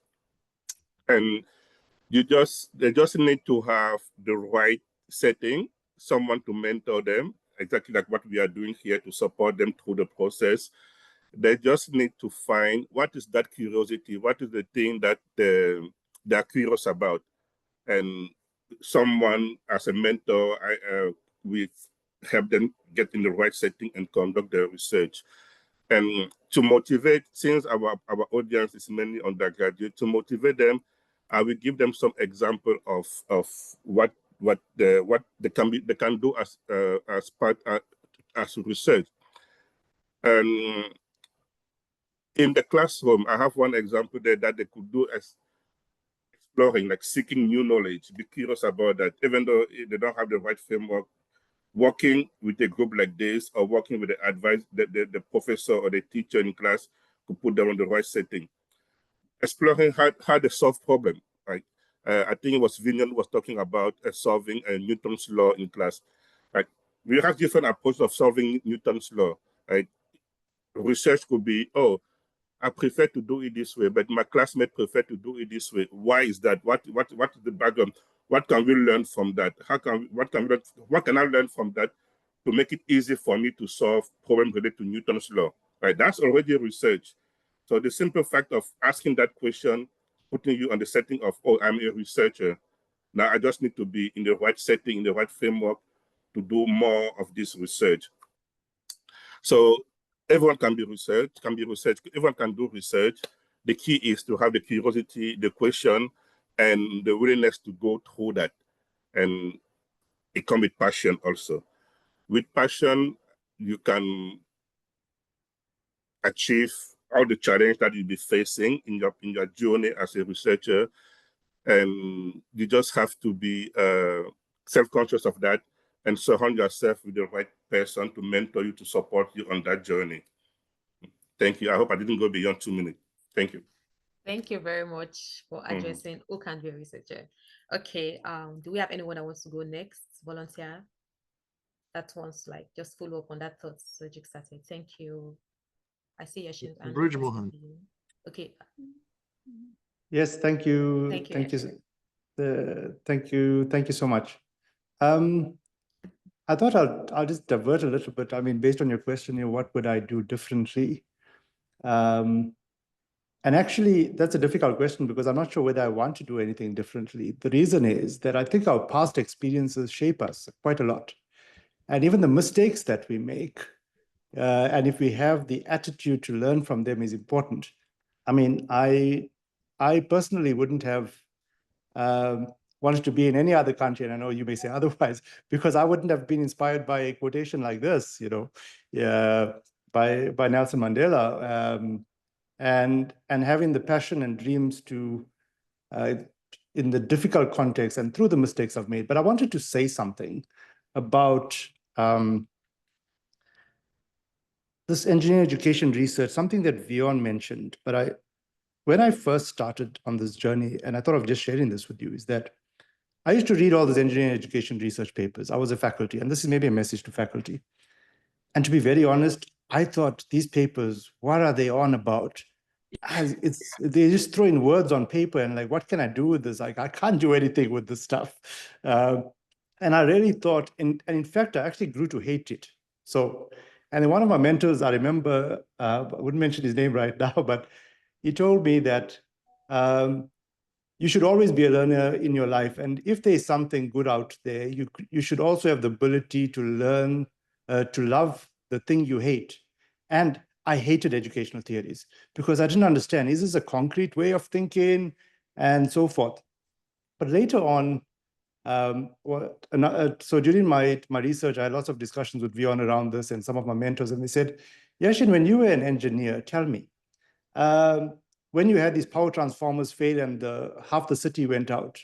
And they just need to have the right setting, someone to mentor them, exactly like what we are doing here to support them through the process. They just need to find what is that curiosity, what is the thing that they're curious about. And someone as a mentor, we help them get in the right setting and conduct their research. And to motivate, since our audience is mainly undergraduate, to motivate them, I will give them some example of what they can do as part as research. And in the classroom, I have one example there that they could do as exploring, like seeking new knowledge, be curious about that, even though they don't have the right framework. Working with a group like this, or working with the professor or the teacher in class, to put them in the right setting. Exploring how they solve problem. Right? I think it was Vinian was talking about solving Newton's law in class. Right? We have different approaches of solving Newton's law. Right? Research could be, oh, I prefer to do it this way, but my classmates prefer to do it this way. Why is that? What is the background? What can we learn from that? What can I learn from that to make it easy for me to solve problems related to Newton's law? Right, that's already research. So the simple fact of asking that question, putting you on the setting of, oh, I'm a researcher. Now I just need to be in the right setting, in the right framework to do more of this research. So everyone can be researched, everyone can do research. The key is to have the curiosity, the question, and the willingness to go through that. And it comes with passion also. With passion, you can achieve all the challenge that you'll be facing in your journey as a researcher. And you just have to be self-conscious of that and surround yourself with the right person to mentor you, to support you on that journey. Thank you. I hope I didn't go beyond 2 minutes. Thank you. Thank you very much for addressing who can be a researcher. Okay, do we have anyone that wants to go next? Volunteer? That wants like just follow up on that thought Sojik started. Thank you. I see your hand. Bridge Mohan. Okay. Yes, thank you. Thank you. Thank you so much. I thought I'll just divert a little bit. I mean, based on your question here, what would I do differently? And actually, that's a difficult question because I'm not sure whether I want to do anything differently. The reason is that I think our past experiences shape us quite a lot. And even the mistakes that we make, and if we have the attitude to learn from them, is important. I mean, I personally wouldn't have wanted to be in any other country, and I know you may say otherwise, because I wouldn't have been inspired by a quotation like this, you know, by Nelson Mandela, and having the passion and dreams to, in the difficult context and through the mistakes I've made. But I wanted to say something about this engineering education research, something that Vion mentioned, but when I first started on this journey, and I thought of just sharing this with you, is that I used to read all these engineering education research papers. I was a faculty, and this is maybe a message to faculty. And to be very honest, I thought these papers, what are they on about? They just throw in words on paper and like, what can I do with this? Like, I can't do anything with this stuff. And I really thought, and in fact, I actually grew to hate it. So, and then one of my mentors, I remember, I wouldn't mention his name right now, but he told me that you should always be a learner in your life. And if there's something good out there, you should also have the ability to learn, to love the thing you hate. And I hated educational theories because I didn't understand, is this a concrete way of thinking and so forth? But later on, so during my research, I had lots of discussions with Vion around this and some of my mentors, and they said, Yashin, when you were an engineer, tell me, when you had these power transformers fail and half the city went out,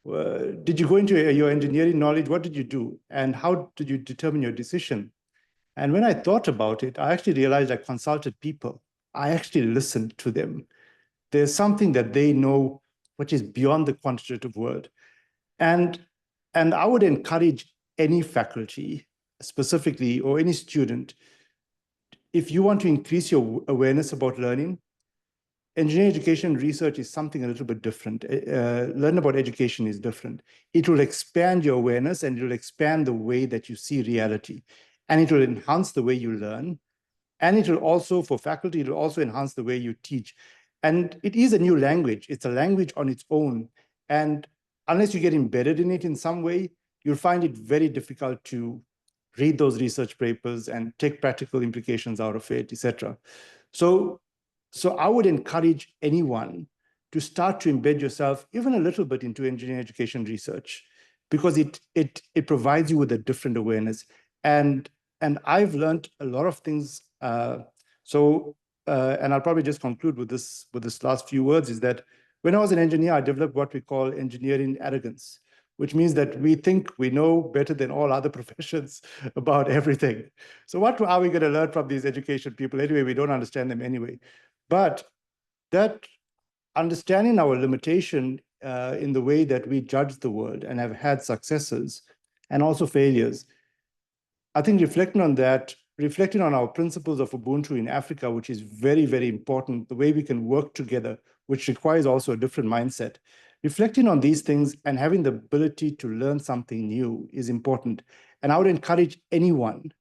did you go into your engineering knowledge? What did you do? And how did you determine your decision? And when I thought about it, I actually realized I consulted people. I actually listened to them. There's something that they know which is beyond the quantitative world. And I would encourage any faculty specifically or any student, if you want to increase your awareness about learning, engineering education research is something a little bit different. Learn about education is different. It will expand your awareness and it will expand the way that you see reality. And it will enhance the way you learn. And it will also, for faculty, it will also enhance the way you teach. And it is a new language. It's a language on its own. And unless you get embedded in it in some way, you'll find it very difficult to read those research papers and take practical implications out of it, etc. So I would encourage anyone to start to embed yourself even a little bit into engineering education research, because it provides you with a different awareness. And I've learned a lot of things. And I'll probably just conclude with this last few words, is that when I was an engineer, I developed what we call engineering arrogance, which means that we think we know better than all other professions about everything. So what are we going to learn from these education people anyway? We don't understand them anyway. But that understanding our limitation in the way that we judge the world and have had successes and also failures, I think reflecting on that, reflecting on our principles of Ubuntu in Africa, which is very, very important, the way we can work together, which requires also a different mindset. Reflecting on these things and having the ability to learn something new is important. And I would encourage anyone.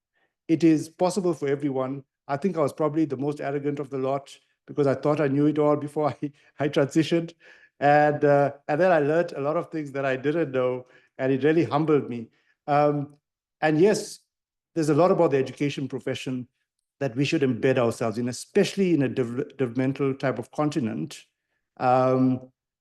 It is possible for everyone. I think I was probably the most arrogant of the lot because I thought I knew it all before I transitioned. And then I learned a lot of things that I didn't know, and it really humbled me. And yes, there's a lot about the education profession that we should embed ourselves in, especially in a developmental type of continent,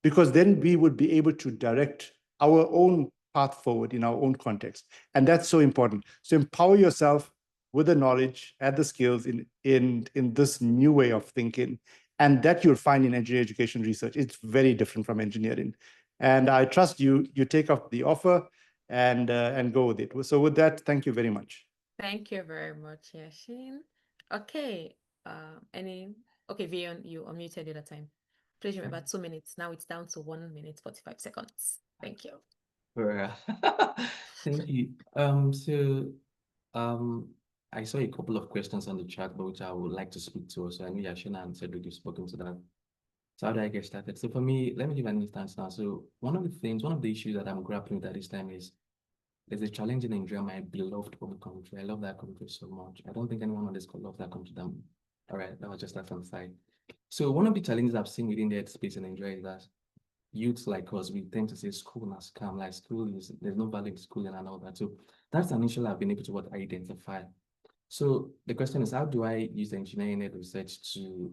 because then we would be able to direct our own path forward in our own context. And that's so important. So empower yourself with the knowledge and the skills in this new way of thinking. And that you'll find in engineering education research. It's very different from engineering. And I trust you take up the offer and go with it. So with that, thank you very much. Thank you very much, Yashin. Okay, okay, Vion, you unmuted the other time. Please remember 2 minutes. Now it's down to 1 minute, 45 seconds. Thank you. Thank you. I saw a couple of questions on the chat, but which I would like to speak to. So I know Yashin and Cedric have spoken to that. So how do I get started? So for me, let me give an instance now. So one of the issues that I'm grappling with at this time is there's a challenge in Nigeria, my beloved home country. I love that country so much. I don't think anyone on this call loves that country. All right, that was just that on side. So one of the challenges I've seen within the ed space in Nigeria is that youths like us, we tend to say school na scam, like there's no value in schooling and all that. So that's an issue I've been able to identify. So the question is, how do I use engineering ed research to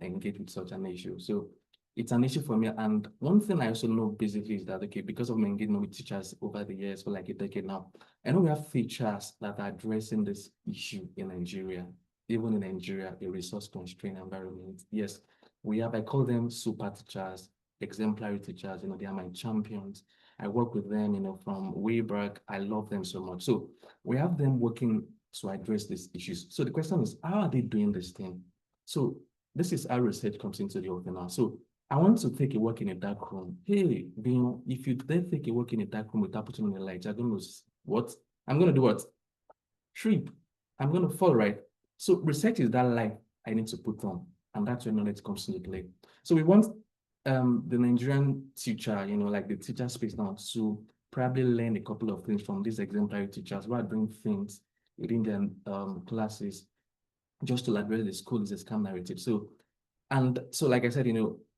engage with such an issue? So it's an issue for me. And one thing I also know basically is that, okay, because of my engagement with teachers over the years for like a decade now, I know we have teachers that are addressing this issue in Nigeria, even in Nigeria, a resource constrained environment. Yes, we have, I call them super teachers, exemplary teachers, they are my champions. I work with them, from way back. I love them so much. So we have them working to address these issues. So the question is, how are they doing this thing? So this is how research comes into the open now. So I want to take a walk in a dark room. Hey, if you then take a walk in a dark room without putting on the light, you're going to what? I'm going to do what? Trip. I'm going to fall, right? So research is that light I need to put on, and that's where knowledge comes into play. So we want the Nigerian teacher, like the teacher space now, to probably learn a couple of things from these exemplary teachers who are doing things within their classes just to address the school is a scam narrative. So like I said,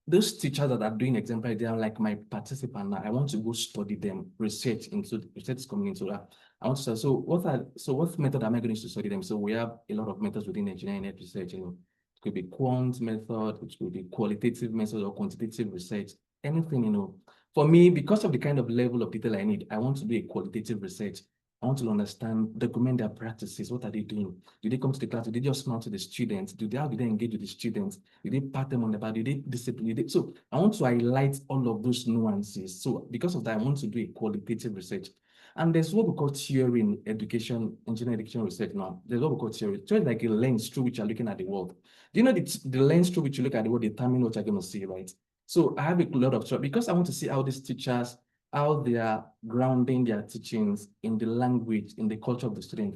those teachers that are doing exemplary, they are like my participant now. I want to go study them, research is coming into that. I want to say, so what method am I going to study them? So we have a lot of methods within engineering research, you know. It could be quant method, it could be qualitative method or quantitative research, anything, you know. For me, because of the kind of level of detail I need, I want to do a qualitative research. I want to understand, document their practices. What are they doing? Do they come to the class? Do they just smile to the students? How do they engage with the students? Do they pat them on the back? Do they discipline? So I want to highlight all of those nuances. So because of that, I want to do a qualitative research. And there's what we call theory in education, engineering education research now. There's what we call theory. Theory is like a lens through which you're looking at the world. Do you know the lens through which you look at the world determine what you're going to see, right? So I have a lot of, because I want to see how these teachers, how they are grounding their teachings in the language, in the culture of the student.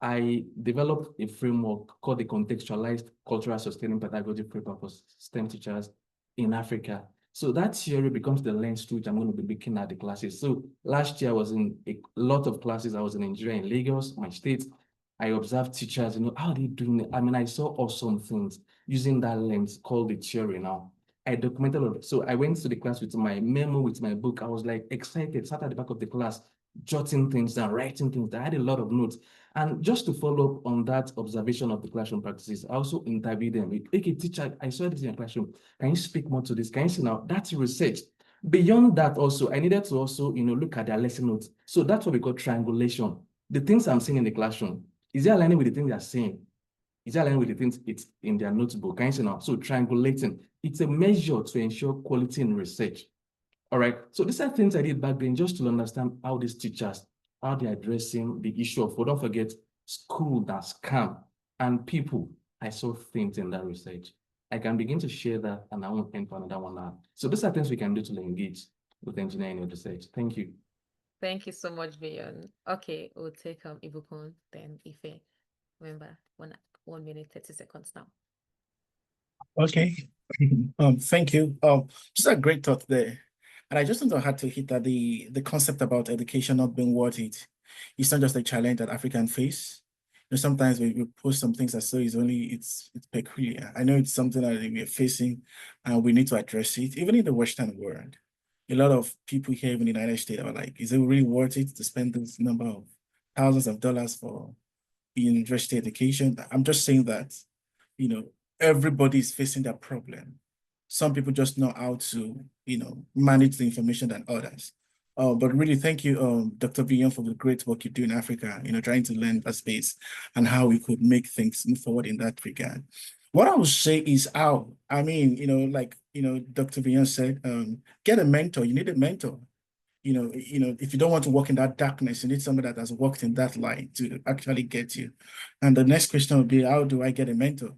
I developed a framework called the Contextualized Cultural Sustaining Pedagogy Framework for STEM teachers in Africa. So that theory becomes the lens through which I'm going to be looking at the classes. So last year I was in a lot of classes. I was in Nigeria, in Lagos, my state. I observed teachers, you know, how are they doing it? I mean, I saw awesome things using that lens called the theory now. I documented all of it. So I went to the class with my memo, with my book. I was like excited, sat at the back of the class, jotting things down, writing things down. I had a lot of notes. And just to follow up on that observation of the classroom practices, I also interviewed them. Okay, teacher, I saw this in your classroom. Can you speak more to this? Can you see now? That's research. Beyond that also, I needed to also, you know, look at their lesson notes. So that's what we call triangulation. The things I'm seeing in the classroom, is it aligning with the things they're saying? Is it aligning with the things it's in their notebook? Can you see now? So triangulating, it's a measure to ensure quality in research. All right. So these are things I did back then just to understand how these teachers, how they're addressing the issue of, don't forget, school that scam and people. I saw things in that research. I can begin to share that and I won't end for another 1 hour. So these are things we can do to engage with engineering and research. Thank you. Thank you so much, Bayon. Okay, we'll take Ibukun, then Ife. Remember, 1 minute, 30 seconds now. Okay. Thank you. Just a great thought there. And I just want to have to hit that the concept about education not being worth it. It's not just a challenge that African face. You know, sometimes we post some things that so it's peculiar. I know it's something that we're facing and we need to address it, even in the Western world. A lot of people here in the United States are like, is it really worth it to spend this number of thousands of dollars for university education? I'm just saying that, you know, everybody is facing that problem. Some people just know how to, you know, manage the information than others. But really, thank you, Dr. Bion, for the great work you do in Africa, you know, trying to learn that space and how we could make things move forward in that regard. What I would say is how, I mean, you know, like, you know, Dr. Bion said, get a mentor. You need a mentor. You know, if you don't want to walk in that darkness, you need somebody that has walked in that light to actually get you. And the next question would be, how do I get a mentor?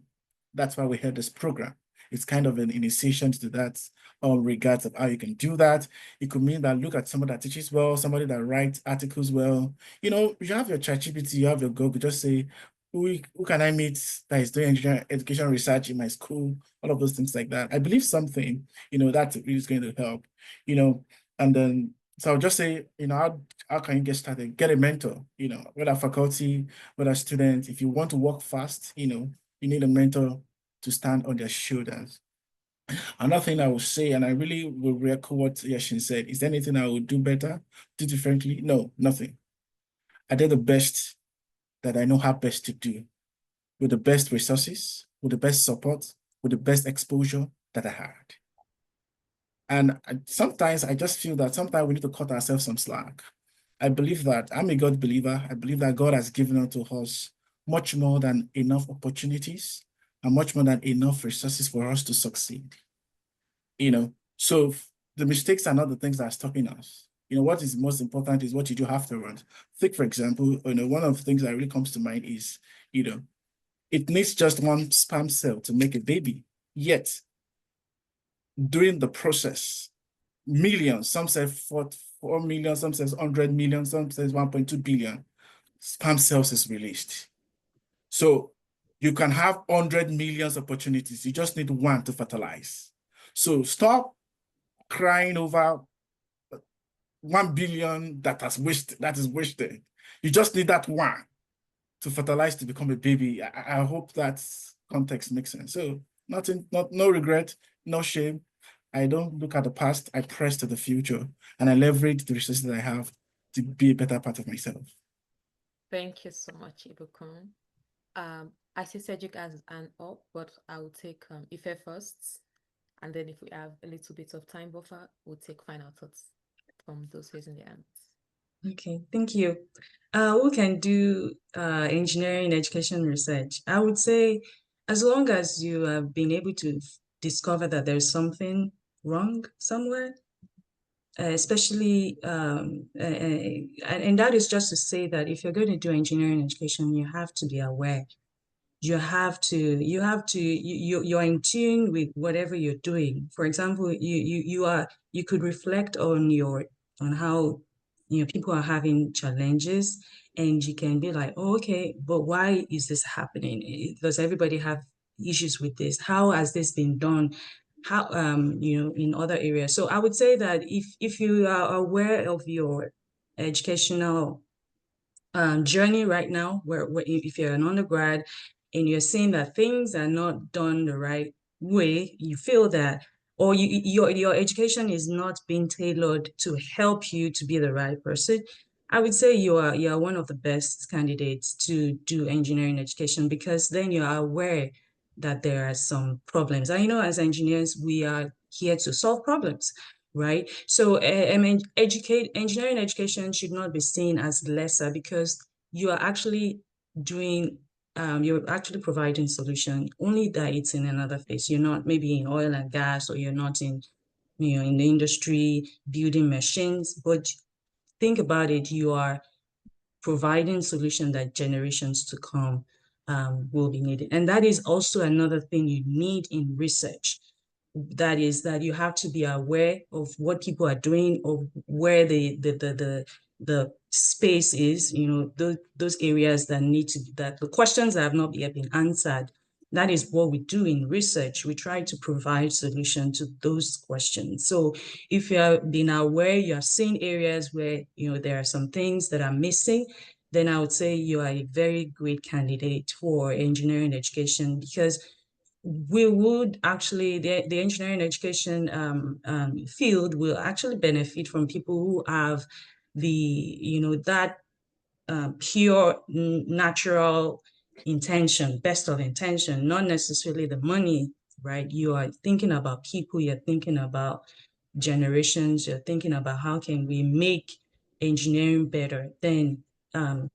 That's why we had this program. It's kind of an initiation to that regards of how you can do that. It could mean that look at somebody that teaches well, somebody that writes articles well. You know, you have your ChatGPT, you have your Google, just say, who can I meet that is doing education research in my school, all of those things like that. I believe something, you know, that really is going to help, you know, and then, so I'll just say, you know, how can you get started? Get a mentor, you know, whether faculty, whether student. If you want to work fast, you know, you need a mentor to stand on their shoulders. Another thing I will say, and I really will echo what Yashin said, is there anything I would do better, do differently? No, nothing. I did the best that I know how best to do, with the best resources, with the best support, with the best exposure that I had. And sometimes I just feel that sometimes we need to cut ourselves some slack. I believe that I'm a God believer. I believe that God has given unto us much more than enough opportunities and much more than enough resources for us to succeed. You know, so the mistakes are not the things that are stopping us. You know, what is most important is what you do afterwards. Think, for example, you know, one of the things that really comes to mind is, you know, it needs just one sperm cell to make a baby. Yet, during the process, millions, some say 4 million, some says 100 million, some says 1.2 billion sperm cells is released. So you can have 100 million opportunities. You just need one to fertilize. So stop crying over 1 billion that is wasted. You just need that one to fertilize to become a baby. I hope that context makes sense. So no regret, no shame. I don't look at the past, I press to the future, and I leverage the resources that I have to be a better part of myself. Thank you so much, Ibukun. I see Cedric as an up, but I will take Ife first. And then if we have a little bit of time buffer, we'll take final thoughts from those raising their hands. Okay, thank you. Who can do engineering education research? I would say, as long as you have been able to discover that there's something wrong somewhere, especially, and that is just to say that if you're going to do engineering education, you have to be aware. You're in tune with whatever you're doing. For example, you could reflect on how people are having challenges, and you can be like, oh, okay, but why is this happening? Does everybody have issues with this? How has this been done? How in other areas? So I would say that if you are aware of your educational journey right now, where if you're an undergrad and you're seeing that things are not done the right way, you feel that, or your education is not being tailored to help you to be the right person, I would say you are one of the best candidates to do engineering education, because then you are aware that there are some problems. And as engineers, we are here to solve problems, right? So engineering education should not be seen as lesser, because you are actually doing, you're actually providing solution, only that it's in another phase. You're not maybe in oil and gas, or you're not in, in the industry building machines, but think about it, you are providing solution that generations to come will be needed. And that is also another thing you need in research. That is that you have to be aware of what people are doing, or where the space is, those areas that that the questions that have not yet been answered. That is what we do in research. We try to provide solution to those questions. So if you have been aware, you have seen areas where, there are some things that are missing, then I would say you are a very great candidate for engineering education, because we would actually, the engineering education field will actually benefit from people who have that pure natural intention, best of intention, not necessarily the money, right? You are thinking about people, you're thinking about generations, you're thinking about how can we make engineering better. Then,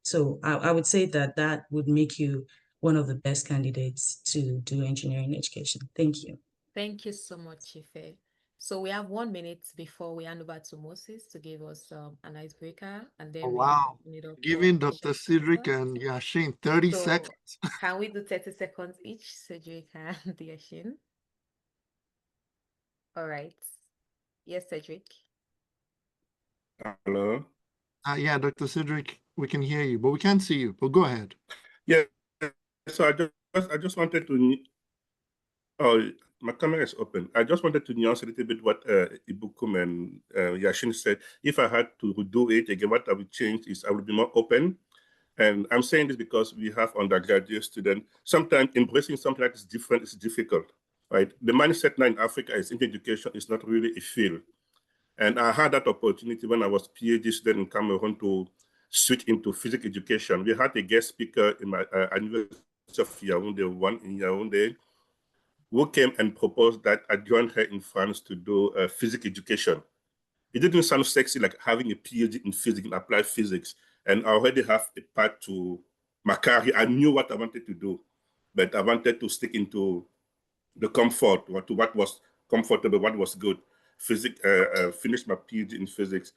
so I would say that would make you one of the best candidates to do engineering education. Thank you. Thank you so much, Ife. So we have 1 minute before we hand over to Moses to give us an icebreaker, and then Wow. we open it up Giving for Dr. Cedric questions. and Yashin 30 So seconds. can we do 30 seconds each, Cedric and Yashin? All right. Yes, Cedric. Hello. Yeah, Dr. Cedric, we can hear you, but we can't see you. But go ahead. Yeah. So I just wanted to. Oh, my camera is open. I just wanted to nuance a little bit what Ibukum and Yashin said. If I had to do it again, what I would change is I would be more open. And I'm saying this because we have undergraduate students. Sometimes embracing something that is different is difficult, right? The mindset now in Africa is education is not really a field. And I had that opportunity when I was PhD student in Cameroon to switch into physics education. We had a guest speaker in my University of Yaoundé, one in Yaoundé, who came and proposed that I join her in France to do physics education. It didn't sound sexy like having a PhD in physics, in applied physics, and I already have a path to my career. I knew what I wanted to do, but I wanted to stick into the comfort, or to what was comfortable, what was good. Physics, finished my PhD in physics,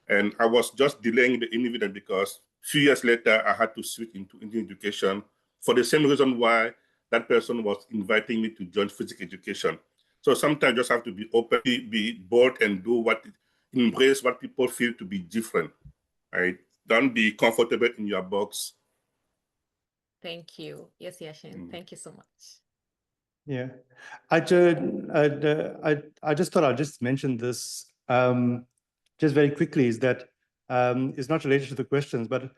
and I was just delaying the individual because a few years later, I had to switch into Indian education for the same reason why that person was inviting me to join physics education. So sometimes you just have to be open, be bold, and embrace what people feel to be different, right? Don't be comfortable in your box. Thank you. Yes, Yashin. Thank you so much. Yeah, I just thought I'd just mention this just very quickly, is that it's not related to the questions, but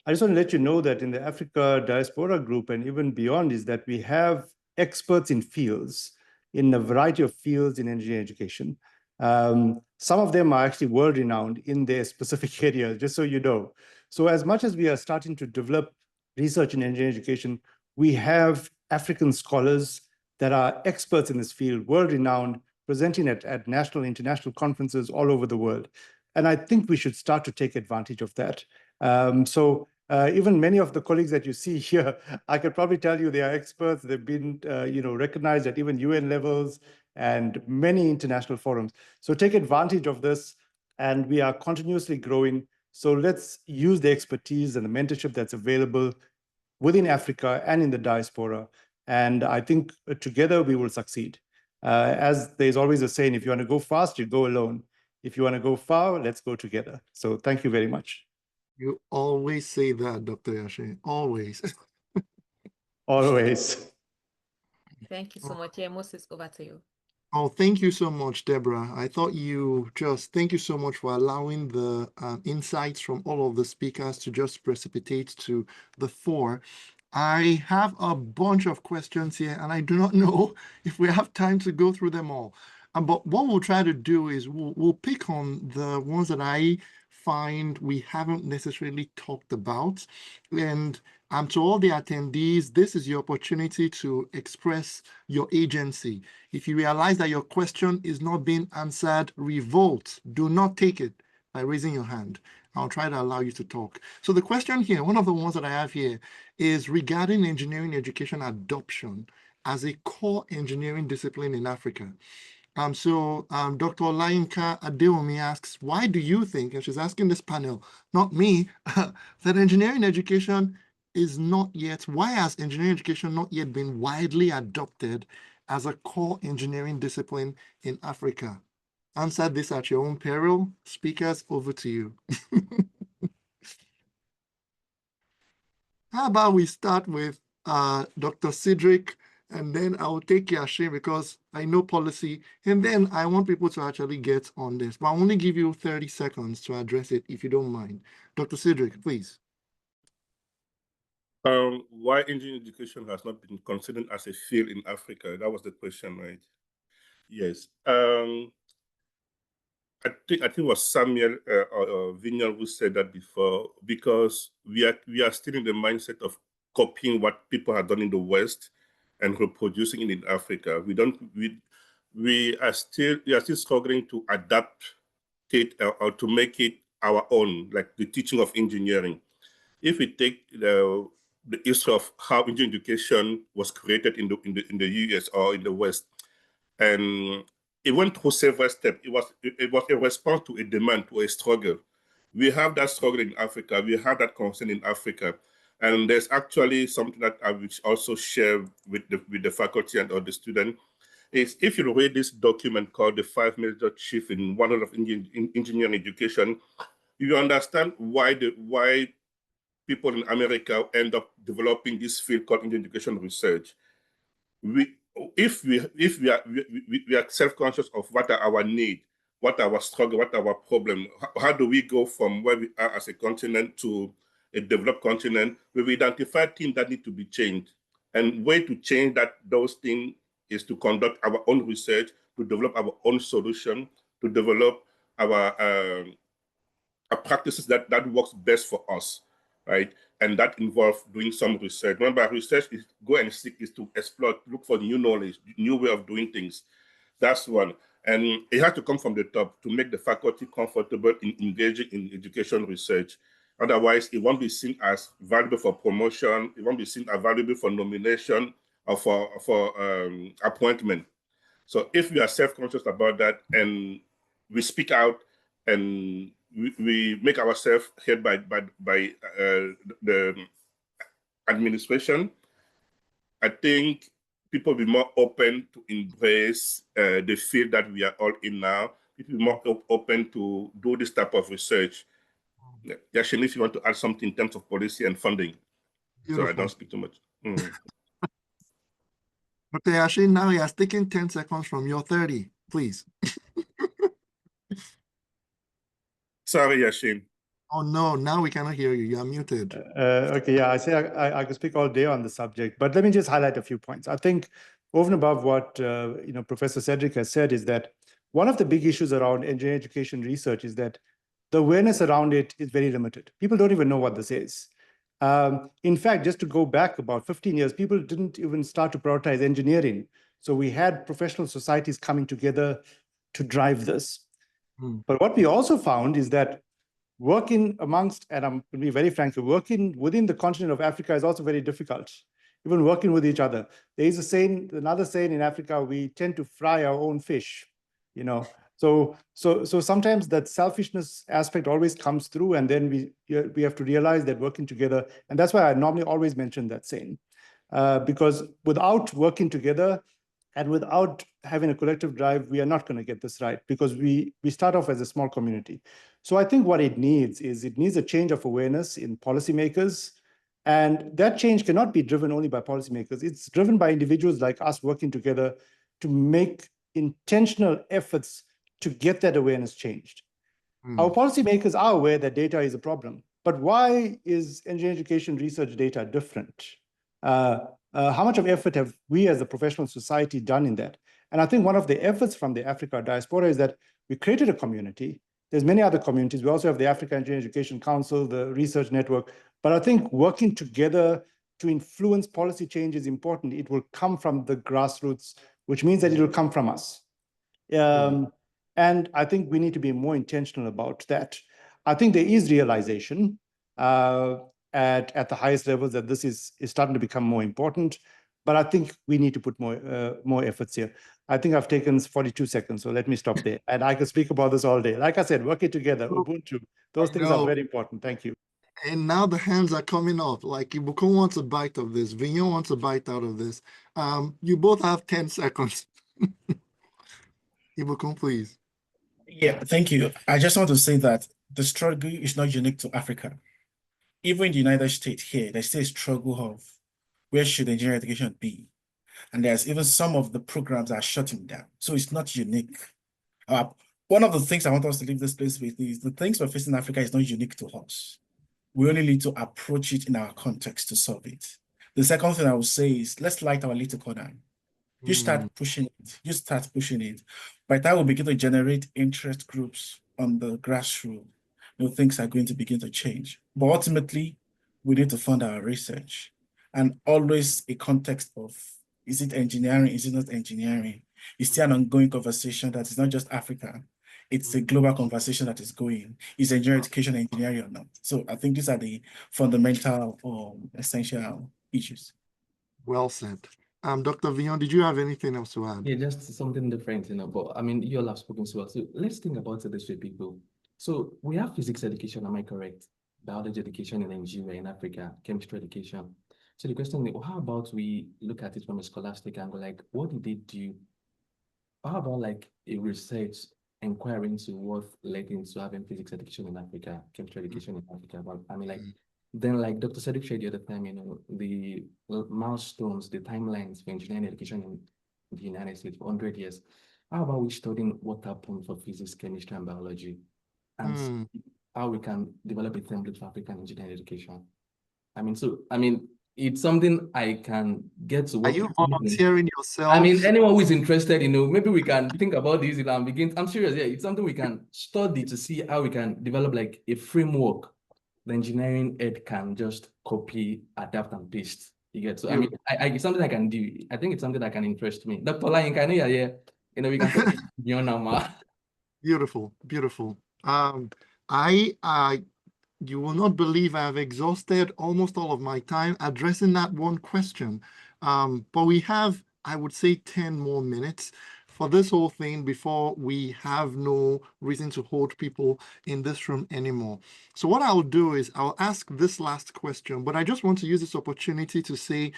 I just want to let you know that in the Africa Diaspora group and even beyond is that we have experts in fields in a variety of fields in engineering education. Some of them are actually world-renowned in their specific areas, just so you know. So as much as we are starting to develop research in engineering education, we have African scholars that are experts in this field, world-renowned, presenting at national, international conferences all over the world. And I think we should start to take advantage of that. Even many of the colleagues that you see here, I could probably tell you they are experts. They've been recognized at even UN levels and many international forums. So take advantage of this, and we are continuously growing. So let's use the expertise and the mentorship that's available within Africa and in the diaspora. And I think together we will succeed. As there's always a saying, if you want to go fast, you go alone. If you want to go far, let's go together. So thank you very much. You always say that, Dr. Yashe, always. Always. Thank you so much. Yeah, Moses, over to you. Oh, thank you so much, Deborah. I thought thank you so much for allowing the insights from all of the speakers to just precipitate to the fore. I have a bunch of questions here, and I do not know if we have time to go through them all. But what we'll try to do is we'll pick on the ones that I find we haven't necessarily talked about. And to all the attendees, this is your opportunity to express your agency. If you realize that your question is not being answered, revolt. Do not take it by raising your hand. I'll try to allow you to talk. So the question here, one of the ones that I have here, is regarding engineering education adoption as a core engineering discipline in Africa. Dr. Olayinka Adeomi asks, why do you think, and she's asking this panel, not me, that engineering education is not yet, why has engineering education not yet been widely adopted as a core engineering discipline in Africa? Answer this at your own peril. Speakers, over to you. How about we start with Dr. Cedric, and then I'll take Yashe because I know policy, and then I want people to actually get on this. But I'll only give you 30 seconds to address it, if you don't mind. Dr. Cedric, please. Why engineering education has not been considered as a field in Africa? That was the question, right? Yes. I think it was Samuel Vignon who said that before, because we are still in the mindset of copying what people have done in the West and reproducing it in Africa. We are still struggling to adapt it or to make it our own, like the teaching of engineering. If we take the history of how engineering education was created in the US or in the West, and it went through several steps. It was a response to a demand, to a struggle. We have that struggle in Africa. We have that concern in Africa. And there's actually something that I will also share with the faculty and all the students. Is if you read this document called the 5 Major Shift in One of Engineering Education, you understand why people in America end up developing this field called engineering education research. If we are self-conscious of what are our needs, what are our struggle, what are our problem, how do we go from where we are as a continent to a developed continent, where we identify things that need to be changed. And way to change those things is to conduct our own research, to develop our own solution, to develop our practices that works best for us, right? And that involves doing some research. Remember, research is go and seek, is to explore, look for new knowledge, new way of doing things. That's one. And it has to come from the top to make the faculty comfortable in engaging in education research. Otherwise, it won't be seen as valuable for promotion. It won't be seen as valuable for nomination or for appointment. So if we are self-conscious about that and we speak out and we make ourselves heard by the administration, I think people will be more open to embrace the field that we are all in now. People will be more open to do this type of research. Yashin, if you want to add something in terms of policy and funding. Beautiful. So I don't speak too much. Dr. Yashin, now he has taken 10 seconds from your 30, please. Sorry, Yashin. Oh, no, now we cannot hear you. You are muted. Okay, yeah, I say I could speak all day on the subject, but let me just highlight a few points. I think over and above what Professor Cedric has said, is that one of the big issues around engineering education research is that the awareness around it is very limited. People don't even know what this is. In fact, just to go back about 15 years, people didn't even start to prioritize engineering. So we had professional societies coming together to drive this. But what we also found is that working amongst, and I'm going to be very frank, working within the continent of Africa is also very difficult, even working with each other. There is another saying in Africa, we tend to fry our own fish, So sometimes that selfishness aspect always comes through, and then we have to realize that working together, and that's why I normally always mention that saying, because without working together and without having a collective drive, we are not going to get this right, because we start off as a small community. So I think what it needs a change of awareness in policymakers, and that change cannot be driven only by policymakers. It's driven by individuals like us working together to make intentional efforts to get that awareness changed. Our policymakers are aware that data is a problem, but why is engineering education research data different? How much of effort have we as a professional society done in that? And I think one of the efforts from the Africa Diaspora is that we created a community. There's many other communities. We also have the Africa Engineering Education Council, the Research Network. But I think working together to influence policy change is important. It will come from the grassroots, which means that it will come from us. And I think we need to be more intentional about that. I think there is realization at the highest levels that this is starting to become more important, but I think we need to put more efforts here. I think I've taken 42 seconds, so let me stop there. And I could speak about this all day. Like I said, working together, Ubuntu, those things are very important. Thank you. And now the hands are coming up. Like Ibukun wants a bite of this. Vignon wants a bite out of this. You both have 10 seconds. Ibukun, please. Yeah, thank you. I just want to say that the struggle is not unique to Africa. Even in the United States here, there's still a struggle of where should engineering education be? And there's even some of the programs are shutting down. So it's not unique. One of the things I want us to leave this place with is the things we're facing in Africa is not unique to us. We only need to approach it in our context to solve it. The second thing I would say is let's light our little corner. You start pushing it. By the time we begin to generate interest groups on the grassroots, things are going to begin to change. But ultimately, we need to fund our research, and always a context of, is it engineering, is it not engineering? It's still an ongoing conversation that is not just Africa. It's a global conversation that is going. Is engineering education engineering or not? So I think these are the fundamental or essential issues. Well said. Dr. Vignon, did you have anything else to add? Yeah, just something different, but I mean, you all have spoken so well. So let's think about it this way, people. So we have physics education, am I correct? Biology education in Nigeria, in Africa, chemistry education. So the question is, how about we look at it from a scholastic angle? Like, what did they do? How about like a research inquiry into what led into having physics education in Africa, chemistry education in Africa? But I mean, like, then like Dr. Cedric shared the other time, the milestones, the timelines for engineering education in the United States for 100 years. How about we studying what happened for physics, chemistry, and biology, and see how we can develop a template for African engineering education? It's something I can get to. Are you volunteering yourself? I mean, anyone who is interested, maybe we can think about this and begin. I'm serious, yeah. It's something we can study to see how we can develop like a framework the engineering ed can just copy, adapt, and paste. You get so. I mean, it's something I can do. I think it's something that can interest me. Dr. Olayemi, I know you're here. We can talk beyond now. Beautiful, beautiful. You will not believe I have exhausted almost all of my time addressing that one question. But we have, I would say, 10 more minutes for this whole thing before we have no reason to hold people in this room anymore. So what I'll do is I'll ask this last question, but I just want to use this opportunity to say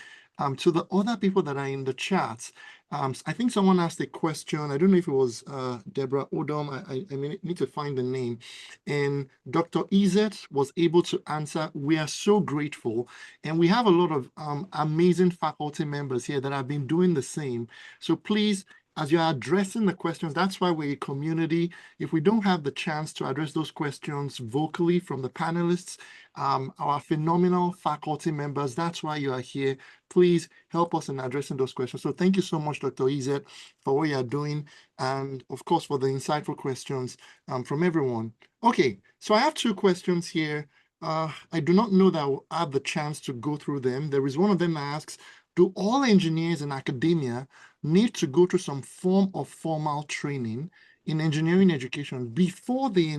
to the other people that are in the chat, I think someone asked a question. I don't know if it was Deborah Odom. I need to find the name. And Dr. Izet was able to answer. We are so grateful. And we have a lot of amazing faculty members here that have been doing the same. So please, as you're addressing the questions, that's why we're a community. If we don't have the chance to address those questions vocally from the panelists, our phenomenal faculty members, that's why you are here. Please help us in addressing those questions. So thank you so much, Dr. Izet, for what you are doing, and of course for the insightful questions from everyone. Okay, so I have two questions here. I do not know that I will have the chance to go through them. There is one of them that asks, do all engineers in academia need to go through some form of formal training in engineering education before they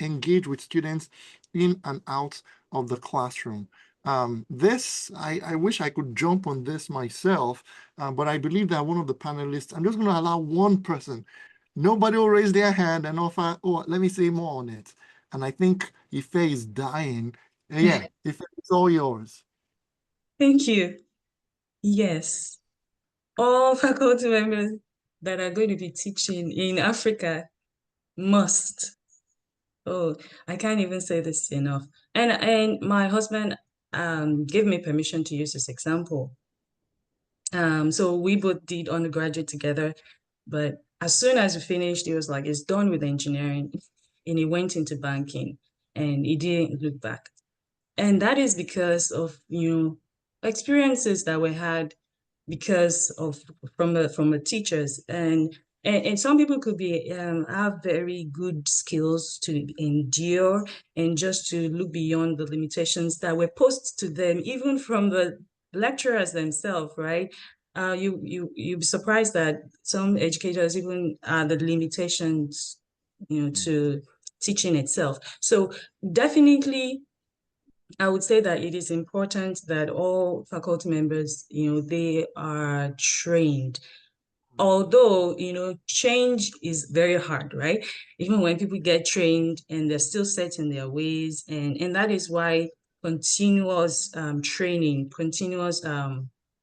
engage with students in and out of the classroom? I wish I could jump on this myself, but I believe that one of the panelists, I'm just going to allow one person. Nobody will raise their hand and offer, oh, let me say more on it. And I think Ife is dying. Yeah, Ife, it's all yours. Thank you. Yes, all faculty members that are going to be teaching in Africa must. Oh, I can't even say this enough. And my husband gave me permission to use this example. So we both did undergraduate together, but as soon as we finished, he was like, it's done with engineering. And he went into banking and he didn't look back. And that is because of, experiences that we had because of from the teachers. And some people could be have very good skills to endure and just to look beyond the limitations that were posed to them, even from the lecturers themselves, right? You'd be surprised that some educators even the limitations, to teaching itself. So definitely, I would say that it is important that all faculty members, they are trained. Although, change is very hard, right? Even when people get trained and they're still set in their ways. And that is why continuous training, continuous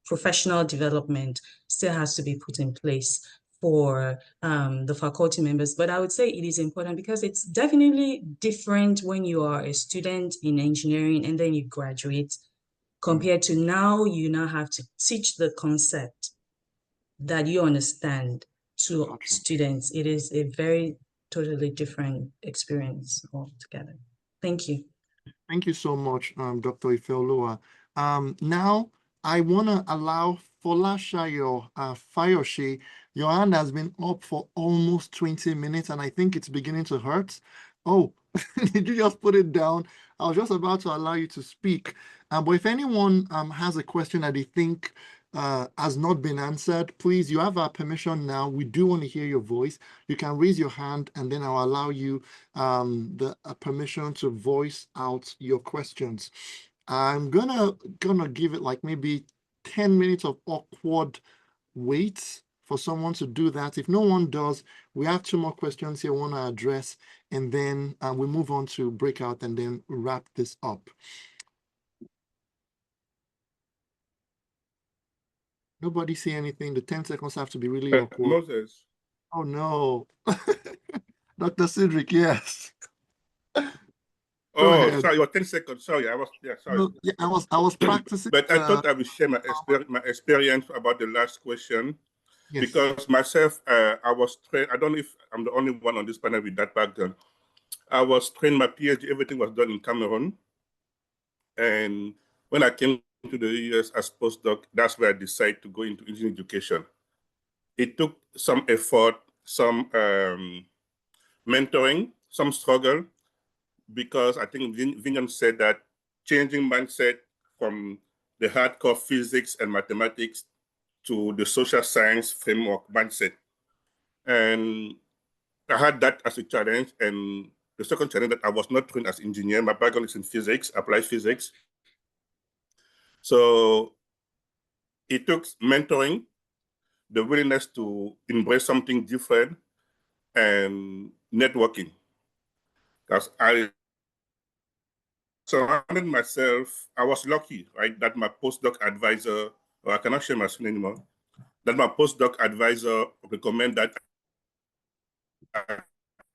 professional development still has to be put in place for the faculty members. But I would say it is important because it's definitely different when you are a student in engineering and then you graduate compared to now you now have to teach the concept that you understand to students. It is a very totally different experience altogether. Thank you. Thank you so much, Dr. Ifeoluwa. Now, I want to allow Folashayo Fayoshe. Your hand has been up for almost 20 minutes, and I think it's beginning to hurt. Oh, did you just put it down? I was just about to allow you to speak. But if anyone has a question that they think has not been answered, please, you have our permission now. We do want to hear your voice. You can raise your hand, and then I'll allow you the permission to voice out your questions. I'm gonna give it like maybe 10 minutes of awkward wait for someone to do that. If no one does, we have two more questions here I want to address, and then we move on to breakout and then wrap this up. Nobody see anything. The 10 seconds have to be really awkward. Moses. Oh no. Dr. Cedric, yes. Oh, sorry, your 10 seconds. Sorry, sorry. No, yeah, I was practicing. But I thought I would share my experience about the last question. Yes. Because myself, I was trained. I don't know if I'm the only one on this panel with that background. I was trained, my PhD, everything was done in Cameroon. And when I came to the US as postdoc, that's where I decided to go into engineering education. It took some effort, some mentoring, some struggle, because I think Vinyan said that changing mindset from the hardcore physics and mathematics to the social science framework mindset. And I had that as a challenge. And the second challenge, that I was not trained as an engineer. My background is in physics, applied physics. So it took mentoring, the willingness to embrace something different, and networking. Because I surrounded myself, I was lucky, right, that my postdoc advisor, or I cannot share my screen anymore, that my postdoc advisor recommended that I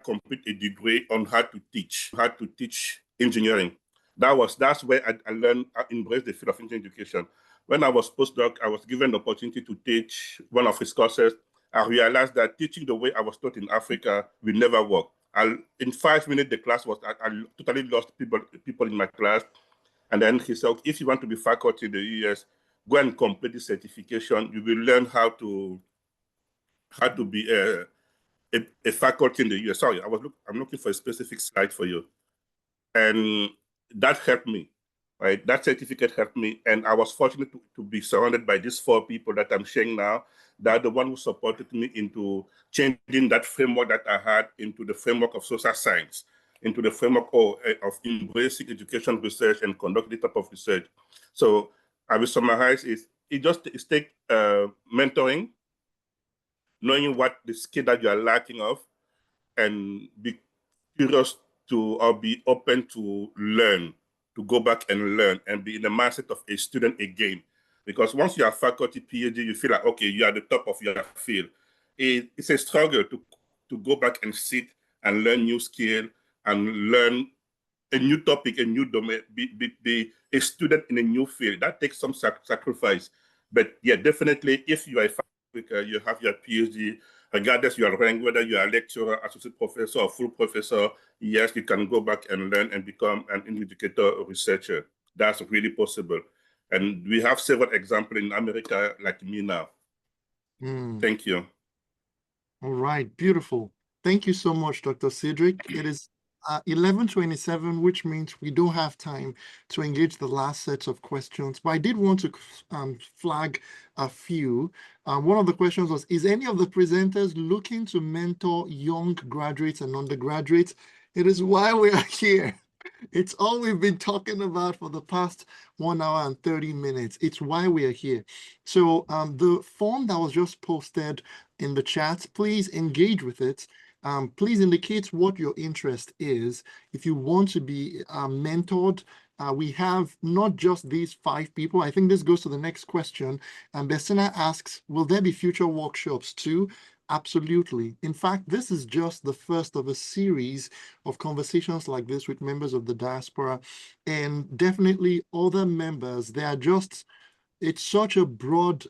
complete a degree on how to teach engineering. That's where I learned, I embraced the field of engineering education. When I was postdoc, I was given the opportunity to teach one of his courses. I realized that teaching the way I was taught in Africa will never work. In 5 minutes, the class was, I totally lost people in my class. And then he said, if you want to be faculty in the US, go and complete the certification. You will learn how to be a faculty in the US. Sorry, I'm looking for a specific slide for you. And that helped me, right? That certificate helped me. And I was fortunate to be surrounded by these 4 people that I'm sharing now. They're the one who supported me into changing that framework that I had into the framework of social science, into the framework of embracing education research and conduct this type of research. So I will summarize it take mentoring, knowing what the skill that you are lacking of, and be curious to or be open to learn, to go back and learn and be in the mindset of a student again. Because once you are faculty PhD, you feel like, okay, you are the top of your field. It's a struggle to go back and sit and learn new skill and learn a new topic, a new domain, be a student in a new field. That takes some sacrifice. But yeah, definitely, if you are a faculty, you have your PhD, regardless your rank, whether you are a lecturer, associate professor, or full professor, yes, you can go back and learn and become an educator or researcher. That's really possible. And we have several examples in America like me now. Thank you. All right, beautiful. Thank you so much, Dr. Cedric. It is 11:27, which means we don't have time to engage the last sets of questions, but I did want to flag a few. One of the questions was, is any of the presenters looking to mentor young graduates and undergraduates? It is why we are here. It's all we've been talking about for the past 1 hour and 30 minutes. It's why we are here. So the form that was just posted in the chat, please engage with it. Please indicate what your interest is. If you want to be mentored, we have not just these 5 people. I think this goes to the next question. Bestina asks, will there be future workshops too? Absolutely. In fact, this is just the first of a series of conversations like this with members of the diaspora, and definitely other members. It's such a broad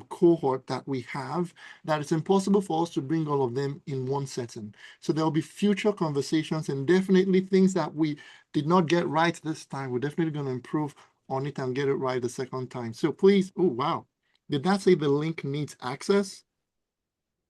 cohort that we have that it's impossible for us to bring all of them in one setting. So there'll be future conversations, and definitely things that we did not get right this time, we're definitely going to improve on it and get it right the second time. So please, oh wow, did that say the link needs access?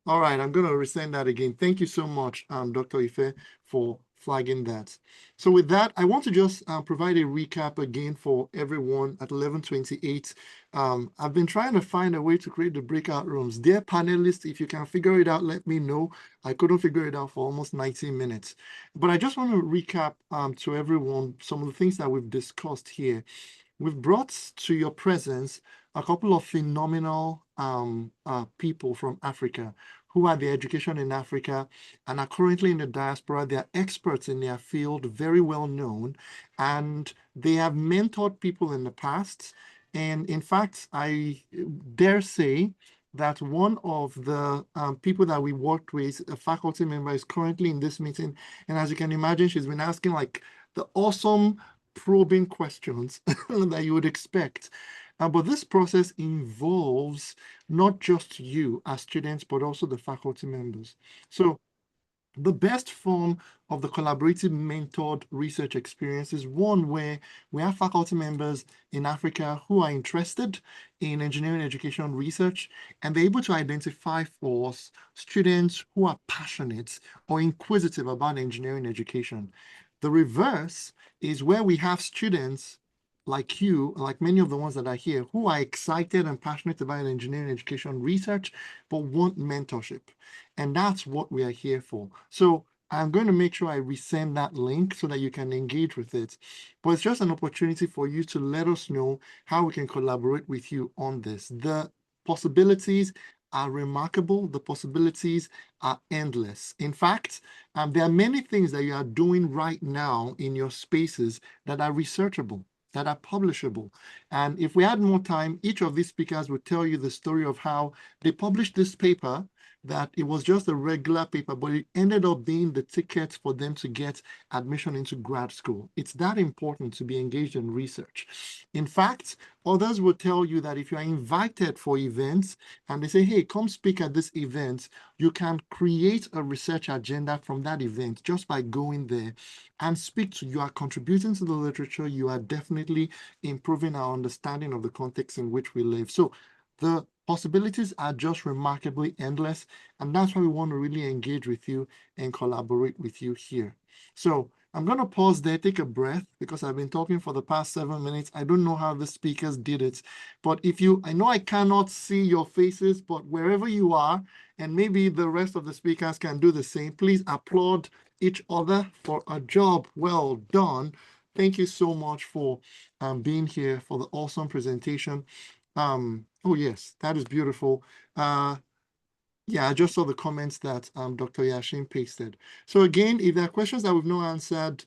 All right, I'm going to resend that again. Thank you so much, Dr. Ife, for flagging that. So with that, I want to just provide a recap again for everyone at 11:28. I've been trying to find a way to create the breakout rooms. Dear panelists, if you can figure it out, let me know. I couldn't figure it out for almost 90 minutes. But I just want to recap to everyone some of the things that we've discussed here. We've brought to your presence a couple of phenomenal people from Africa who had their education in Africa and are currently in the diaspora. They are experts in their field, very well known, and they have mentored people in the past. And in fact, I dare say that one of the people that we worked with, a faculty member, is currently in this meeting. And as you can imagine, she's been asking like the awesome probing questions that you would expect. But this process involves not just you as students, but also the faculty members. So the best form of the collaborative mentored research experience is one where we have faculty members in Africa who are interested in engineering education research, and they're able to identify for us students who are passionate or inquisitive about engineering education. The reverse is where we have students like you, like many of the ones that are here, who are excited and passionate about engineering education research, but want mentorship. And that's what we are here for. So I'm going to make sure I resend that link so that you can engage with it. But it's just an opportunity for you to let us know how we can collaborate with you on this. The possibilities are remarkable. The possibilities are endless. In fact, there are many things that you are doing right now in your spaces that are researchable, that are publishable. And if we had more time, each of these speakers would tell you the story of how they published this paper that it was just a regular paper, but it ended up being the ticket for them to get admission into grad school. It's that important to be engaged in research. In fact, others will tell you that if you are invited for events and they say, hey, come speak at this event, you can create a research agenda from that event just by going there and speak to, you are contributing to the literature, you are definitely improving our understanding of the context in which we live. So the possibilities are just remarkably endless, and that's why we want to really engage with you and collaborate with you here. So I'm going to pause there, take a breath, because I've been talking for the past 7 minutes. I don't know how the speakers did it, but if you, I know I cannot see your faces, but wherever you are, and maybe the rest of the speakers can do the same, please applaud each other for a job well done. Thank you so much for being here, for the awesome presentation. Oh yes, that is beautiful. Yeah, I just saw the comments that Dr. Yashin pasted. So again, if there are questions that we've not answered,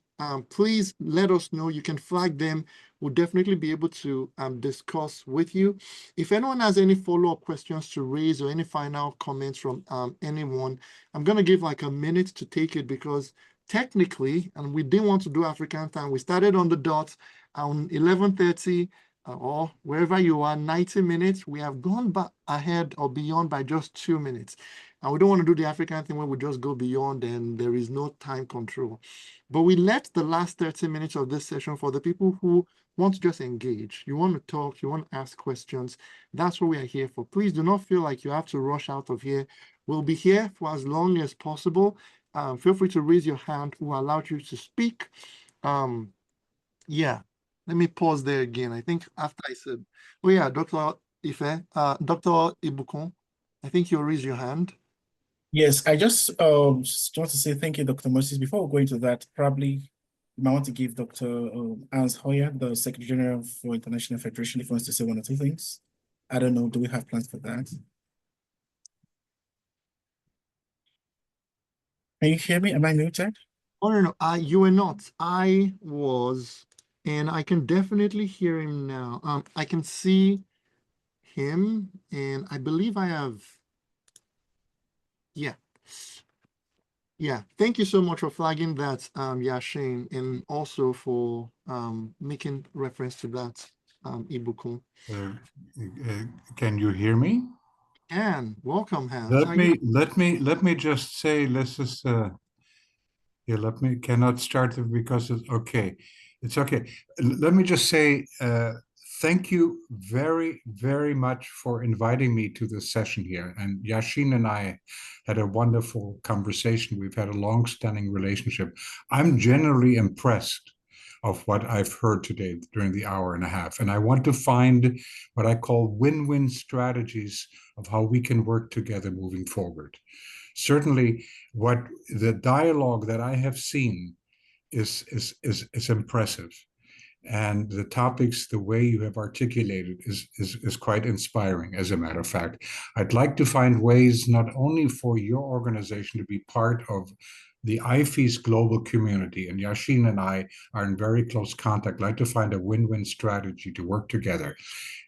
please let us know. You can flag them. We'll definitely be able to discuss with you. If anyone has any follow-up questions to raise or any final comments from anyone, I'm going to give like a minute to take it, because technically, and we didn't want to do African time, we started on the dot on 11:30, or wherever you are, 90 minutes. We have gone back ahead or beyond by just 2 minutes. And we don't want to do the African thing where we just go beyond and there is no time control. But we left the last 30 minutes of this session for the people who want to just engage. You want to talk, you want to ask questions. That's what we are here for. Please do not feel like you have to rush out of here. We'll be here for as long as possible. Feel free to raise your hand. We'll allow you to speak. Yeah. Let me pause there again. I think after I said, oh yeah, Dr. Ife, Dr. Ibukun, I think you raise your hand. Yes, I just want to say thank you, Dr. Moses. Before we go into that, probably you might want to give Dr. Hans Hoyer, the Secretary General for International Federation, if he wants to say one or two things. I don't know, do we have plans for that? Can you hear me? Am I muted? Oh, no, you were not. I was, and I can definitely hear him now. I can see him, and I believe I have, yeah. Yeah, thank you so much for flagging that, Yashin, and also for making reference to that, Ibukun. Can you hear me? And welcome, Hans. Let me just say, let's just yeah, let me cannot start it because it's okay. It's okay. Let me just say thank you very, very much for inviting me to this session here. And Yashin and I had a wonderful conversation. We've had a long-standing relationship. I'm generally impressed of what I've heard today during the hour and a half. And I want to find what I call win-win strategies of how we can work together moving forward. Certainly, what the dialogue that I have seen is impressive. And the topics, the way you have articulated is quite inspiring, as a matter of fact. I'd like to find ways not only for your organization to be part of the IFES global community, and Yashin and I are in very close contact. I'd like to find a win-win strategy to work together.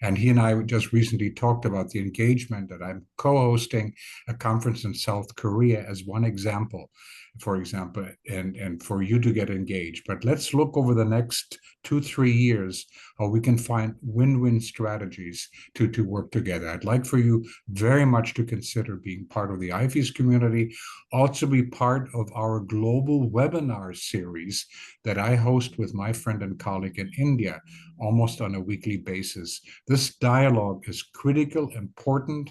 And he and I just recently talked about the engagement that I'm co-hosting a conference in South Korea as one example, for example, and for you to get engaged. But let's look over the next 2-3 years how we can find win-win strategies to work together. I'd like for you very much to consider being part of the IFES community, also be part of our global webinar series that I host with my friend and colleague in India almost on a weekly basis. This dialogue is critical, important,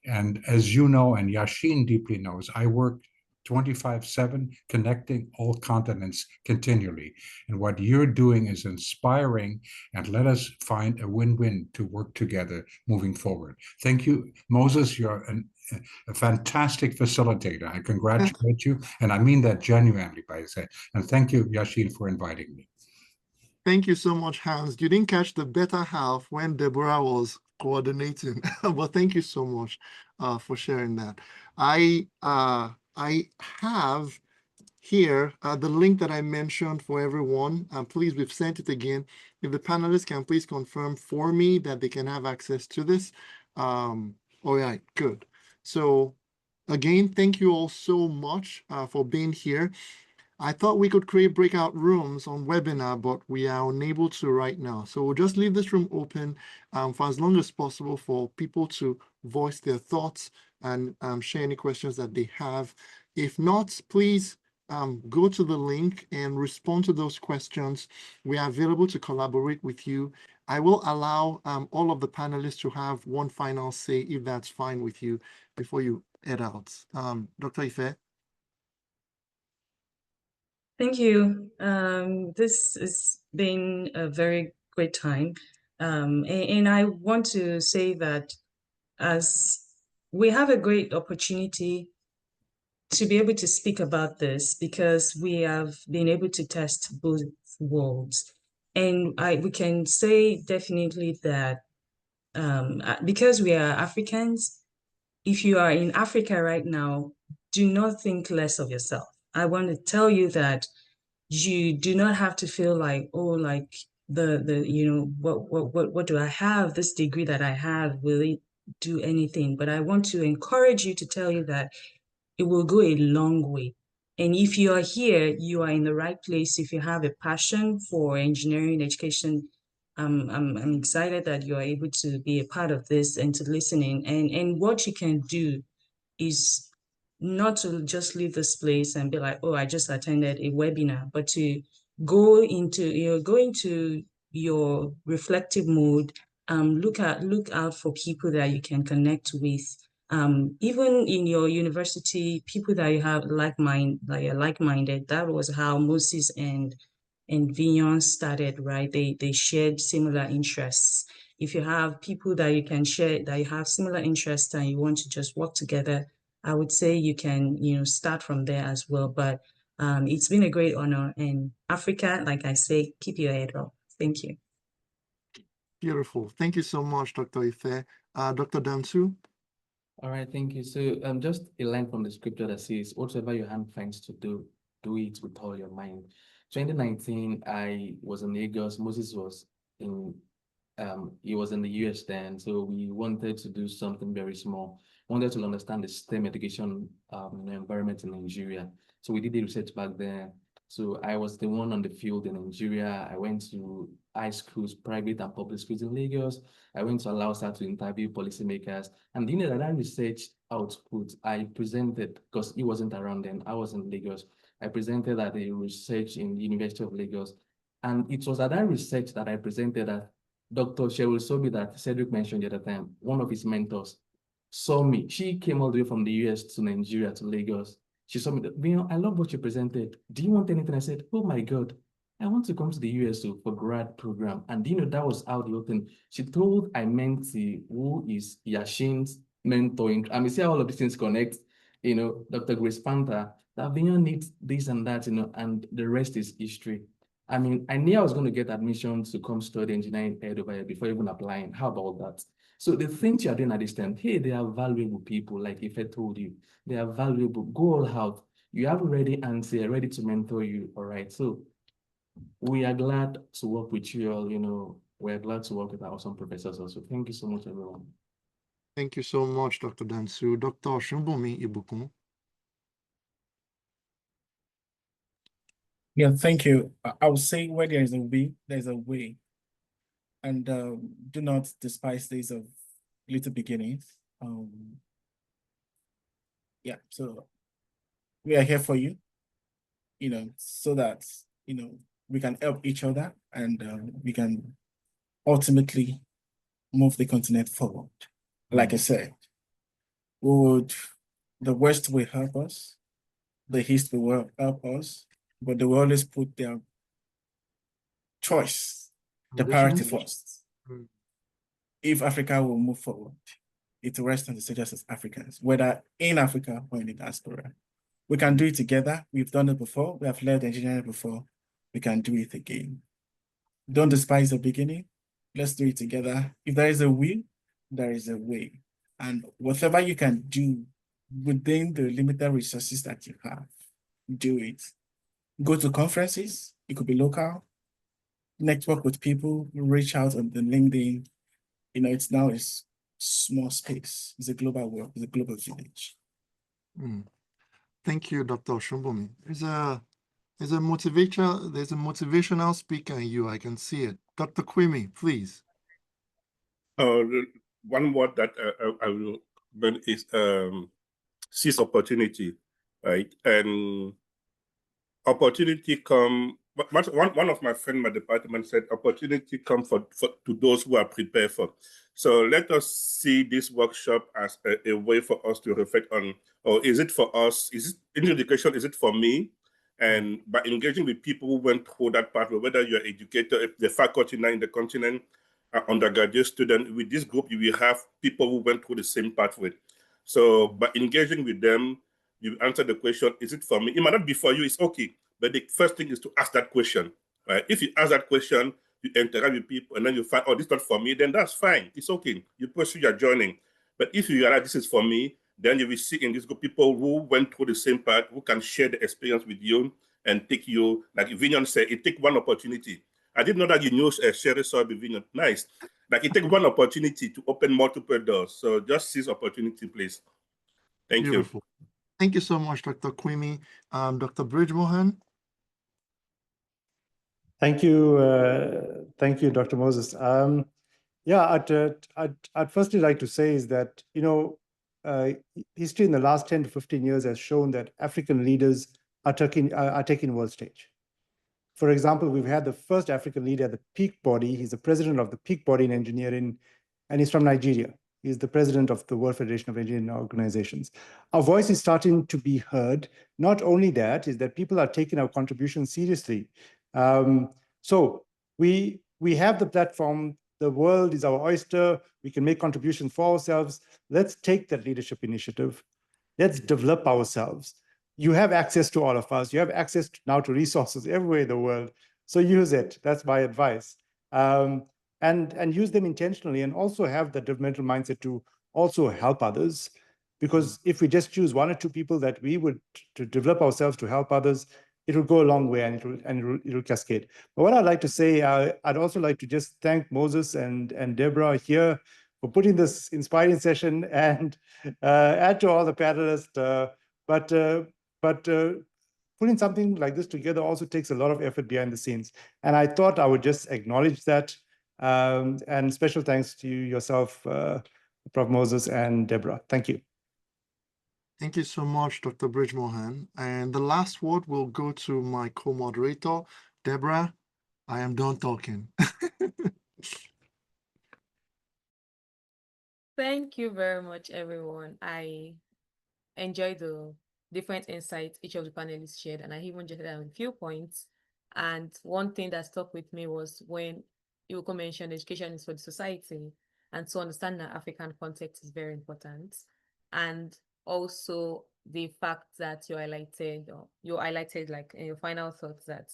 and as you know, and Yashin deeply knows, I work 24/7, connecting all continents continually. And what you're doing is inspiring, and let us find a win-win to work together moving forward. Thank you, Moses. You're a fantastic facilitator. I congratulate you, and I mean that genuinely, by the way. And thank you, Yashin, for inviting me. Thank you so much, Hans. You didn't catch the better half when Deborah was coordinating, but thank you so much for sharing that. I have here the link that I mentioned for everyone. Please, we've sent it again. If the panelists can please confirm for me that they can have access to this. All right, good. So Again, thank you all so much for being here. I thought we could create breakout rooms on webinar, but we are unable to right now. So we'll just leave this room open for as long as possible for people to voice their thoughts and share any questions that they have. If not, please go to the link and respond to those questions. We are available to collaborate with you. I will allow all of the panelists to have one final say, if that's fine with you, before you head out. Dr. Ife? Thank you. This has been a very great time. And I want to say that as we have a great opportunity to be able to speak about this, because we have been able to test both worlds. And we can say definitely that because we are Africans, if you are in Africa right now, do not think less of yourself. I want to tell you that you do not have to feel like, oh, like what do I have? This degree that I have, will it do anything? But I want to encourage you to tell you that it will go a long way. And if you are here, you are in the right place. If you have a passion for engineering education, I'm excited that you are able to be a part of this and to listen in. And what you can do is not to just leave this place and be like, oh, I just attended a webinar, but to go into your reflective mode, look out for people that you can connect with. Even in your university, people that you have like-minded. That was how Moses and Vignon started, right? They shared similar interests. If you have people that you can share, that you have similar interests and you want to just work together, I would say you can, start from there as well. But it's been a great honor. And Africa, like I say, keep your head up. Thank you. Beautiful. Thank you so much, Dr. Ife. Dr. Dansu? All right, thank you. So just a line from the scripture that says, whatsoever your hand finds to do it with all your mind. 2019, I was in Lagos. Moses was in he was in the US then, so we wanted to do something very small. Wanted to understand the STEM education environment in Nigeria. So we did the research back there. So I was the one on the field in Nigeria. I went to high schools, private and public schools in Lagos. I went to Alausa to interview policymakers. And that research output I presented, because he wasn't around then, I was in Lagos. I presented at a research in the University of Lagos. And it was at that research that I presented that Dr. Cheryl Sobi that Cedric mentioned the other time, one of his mentors, saw me. She came all the way from the US to Nigeria, to Lagos. She saw me, I love what you presented. Do you want anything? I said, oh my God, I want to come to the US for grad program. And that was how the whole thing. She told I mentee, who is Yashin's mentoring. I mean, see how all of these things connect, Dr. Grace Panther, that Vinyon needs this and that, and the rest is history. I mean, I knew I was going to get admission to come study engineering over here before even applying. How about that? So the things you're doing at this time, hey, they are valuable people, like if I told you, they are valuable. Go all out. You have a ready answer, ready to mentor you, all right? So we are glad to work with you all, we're glad to work with our awesome professors also. Thank you so much, everyone. Thank you so much, Dr. Dansu. Dr. Osunbunmi Ibukun. Yeah, thank you. I would say where there is a will, there's a way. And do not despise days of little beginnings. Yeah, so we are here for you, so that, we can help each other and we can ultimately move the continent forward. Like I said, the West will help us, the East will help us, but they will always put their choice, the priority first. If Africa will move forward, it will rest on the shoulders of Africans, whether in Africa or in the diaspora. We can do it together. We've done it before. We have led engineering before. We can do it again. Don't despise the beginning. Let's do it together. If there is a will, there is a way. And whatever you can do within the limited resources that you have, do it. Go to conferences. It could be local. Network with people. Reach out on the LinkedIn. It's now a small space. It's a global world. It's a global village. Thank you, Dr. Oshumbumi. There's a motivational speaker in you. I can see it. Dr. Kwame, please. One word that I will mention is seize opportunity, right? And opportunity come. One of my friends in my department said, opportunity come to those who are prepared for. So let us see this workshop as a way for us to reflect on, or is it for us? Is it in education? Is it for me? And by engaging with people who went through that pathway, whether you're an educator, if the faculty now in the continent, undergraduate student, with this group, you will have people who went through the same pathway. So by engaging with them, you answer the question, is it for me? It might not be for you, it's okay. But the first thing is to ask that question, right? If you ask that question, you interact with people and then you find, oh, this is not for me, then that's fine. It's okay. You pursue your journey. But if you realize this is for me, then you will see in this group people who went through the same path, who can share the experience with you and take you, like Vinyon said, it takes one opportunity. I didn't know that you knew Sherry Sorby Vinyon. Nice. Like it takes one opportunity to open multiple doors. So just seize opportunity, please. Thank Beautiful. you. Thank you so much, Dr. Kwame. Dr. Bridgemohan. Thank you, Dr. Moses. Yeah, I'd firstly like to say is that, you know, history in the last 10 to 15 years has shown that African leaders are taking world stage. For example, we've had the first African leader at the peak body. He's the president of the peak body in engineering, and he's from Nigeria. He's the president of the World Federation of Engineering Organizations. Our voice is starting to be heard. Not only that, is that people are taking our contributions seriously. So we have the platform. The world is our oyster. We can make contributions for ourselves. Let's take that leadership initiative. Let's develop ourselves. You have access to all of us. You have access now to resources everywhere in the world. So use it. That's my advice. And use them intentionally, and also have the developmental mindset to also help others. Because if we just choose one or two people that we would to develop ourselves to help others, it will go a long way, and it will cascade. But what I'd like to say, I'd also like to just thank Moses and Deborah here for putting this inspiring session, and add to all the panelists. But putting something like this together also takes a lot of effort behind the scenes. And I thought I would just acknowledge that. And special thanks to yourself, Prof. Moses and Deborah. Thank you. Thank you so much, Dr. Bridgemohan. And the last word will go to my co-moderator, Deborah. I am done talking. Thank you very much, everyone. I enjoyed the different insights each of the panelists shared, and I even jotted down a few points. And one thing that stuck with me was when Iwuko mentioned education is for the society, and to understand that African context is very important. And also the fact that you highlighted like in your final thoughts that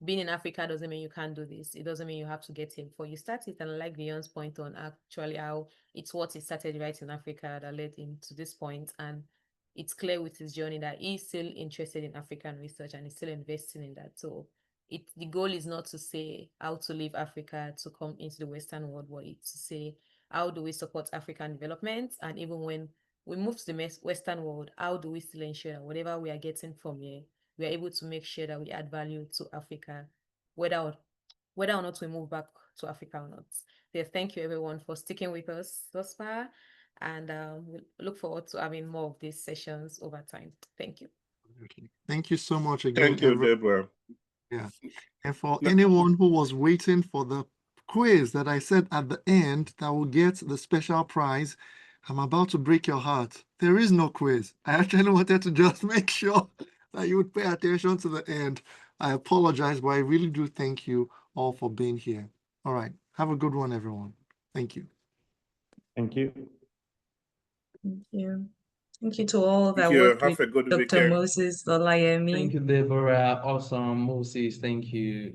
being in Africa doesn't mean you can't do this. It doesn't mean you have to get here before you start it. And I like Dion's point on actually how it's what he started right in Africa that led him to this point. And it's clear with his journey that he's still interested in African research and he's still investing in that. So the goal is not to say how to leave Africa to come into the Western world, but it's to say how do we support African development, and even when we move to the Western world, how do we still ensure that whatever we are getting from here, we are able to make sure that we add value to Africa, whether or not we move back to Africa or not. So thank you everyone for sticking with us thus far, and we look forward to having more of these sessions over time. Thank you. Thank you so much again. Thank you, Deborah. Yeah. And for anyone who was waiting for the quiz that I said at the end that will get the special prize, I'm about to break your heart. There is no quiz. I actually wanted to just make sure that you would pay attention to the end. I apologize, but I really do thank you all for being here. All right. Have a good one, everyone. Thank you. Thank you. Thank you. Thank you to all that Thank you. worked Have with a good Dr. weekend. Moses Olayemi. Thank you, Deborah. Awesome. Moses, thank you.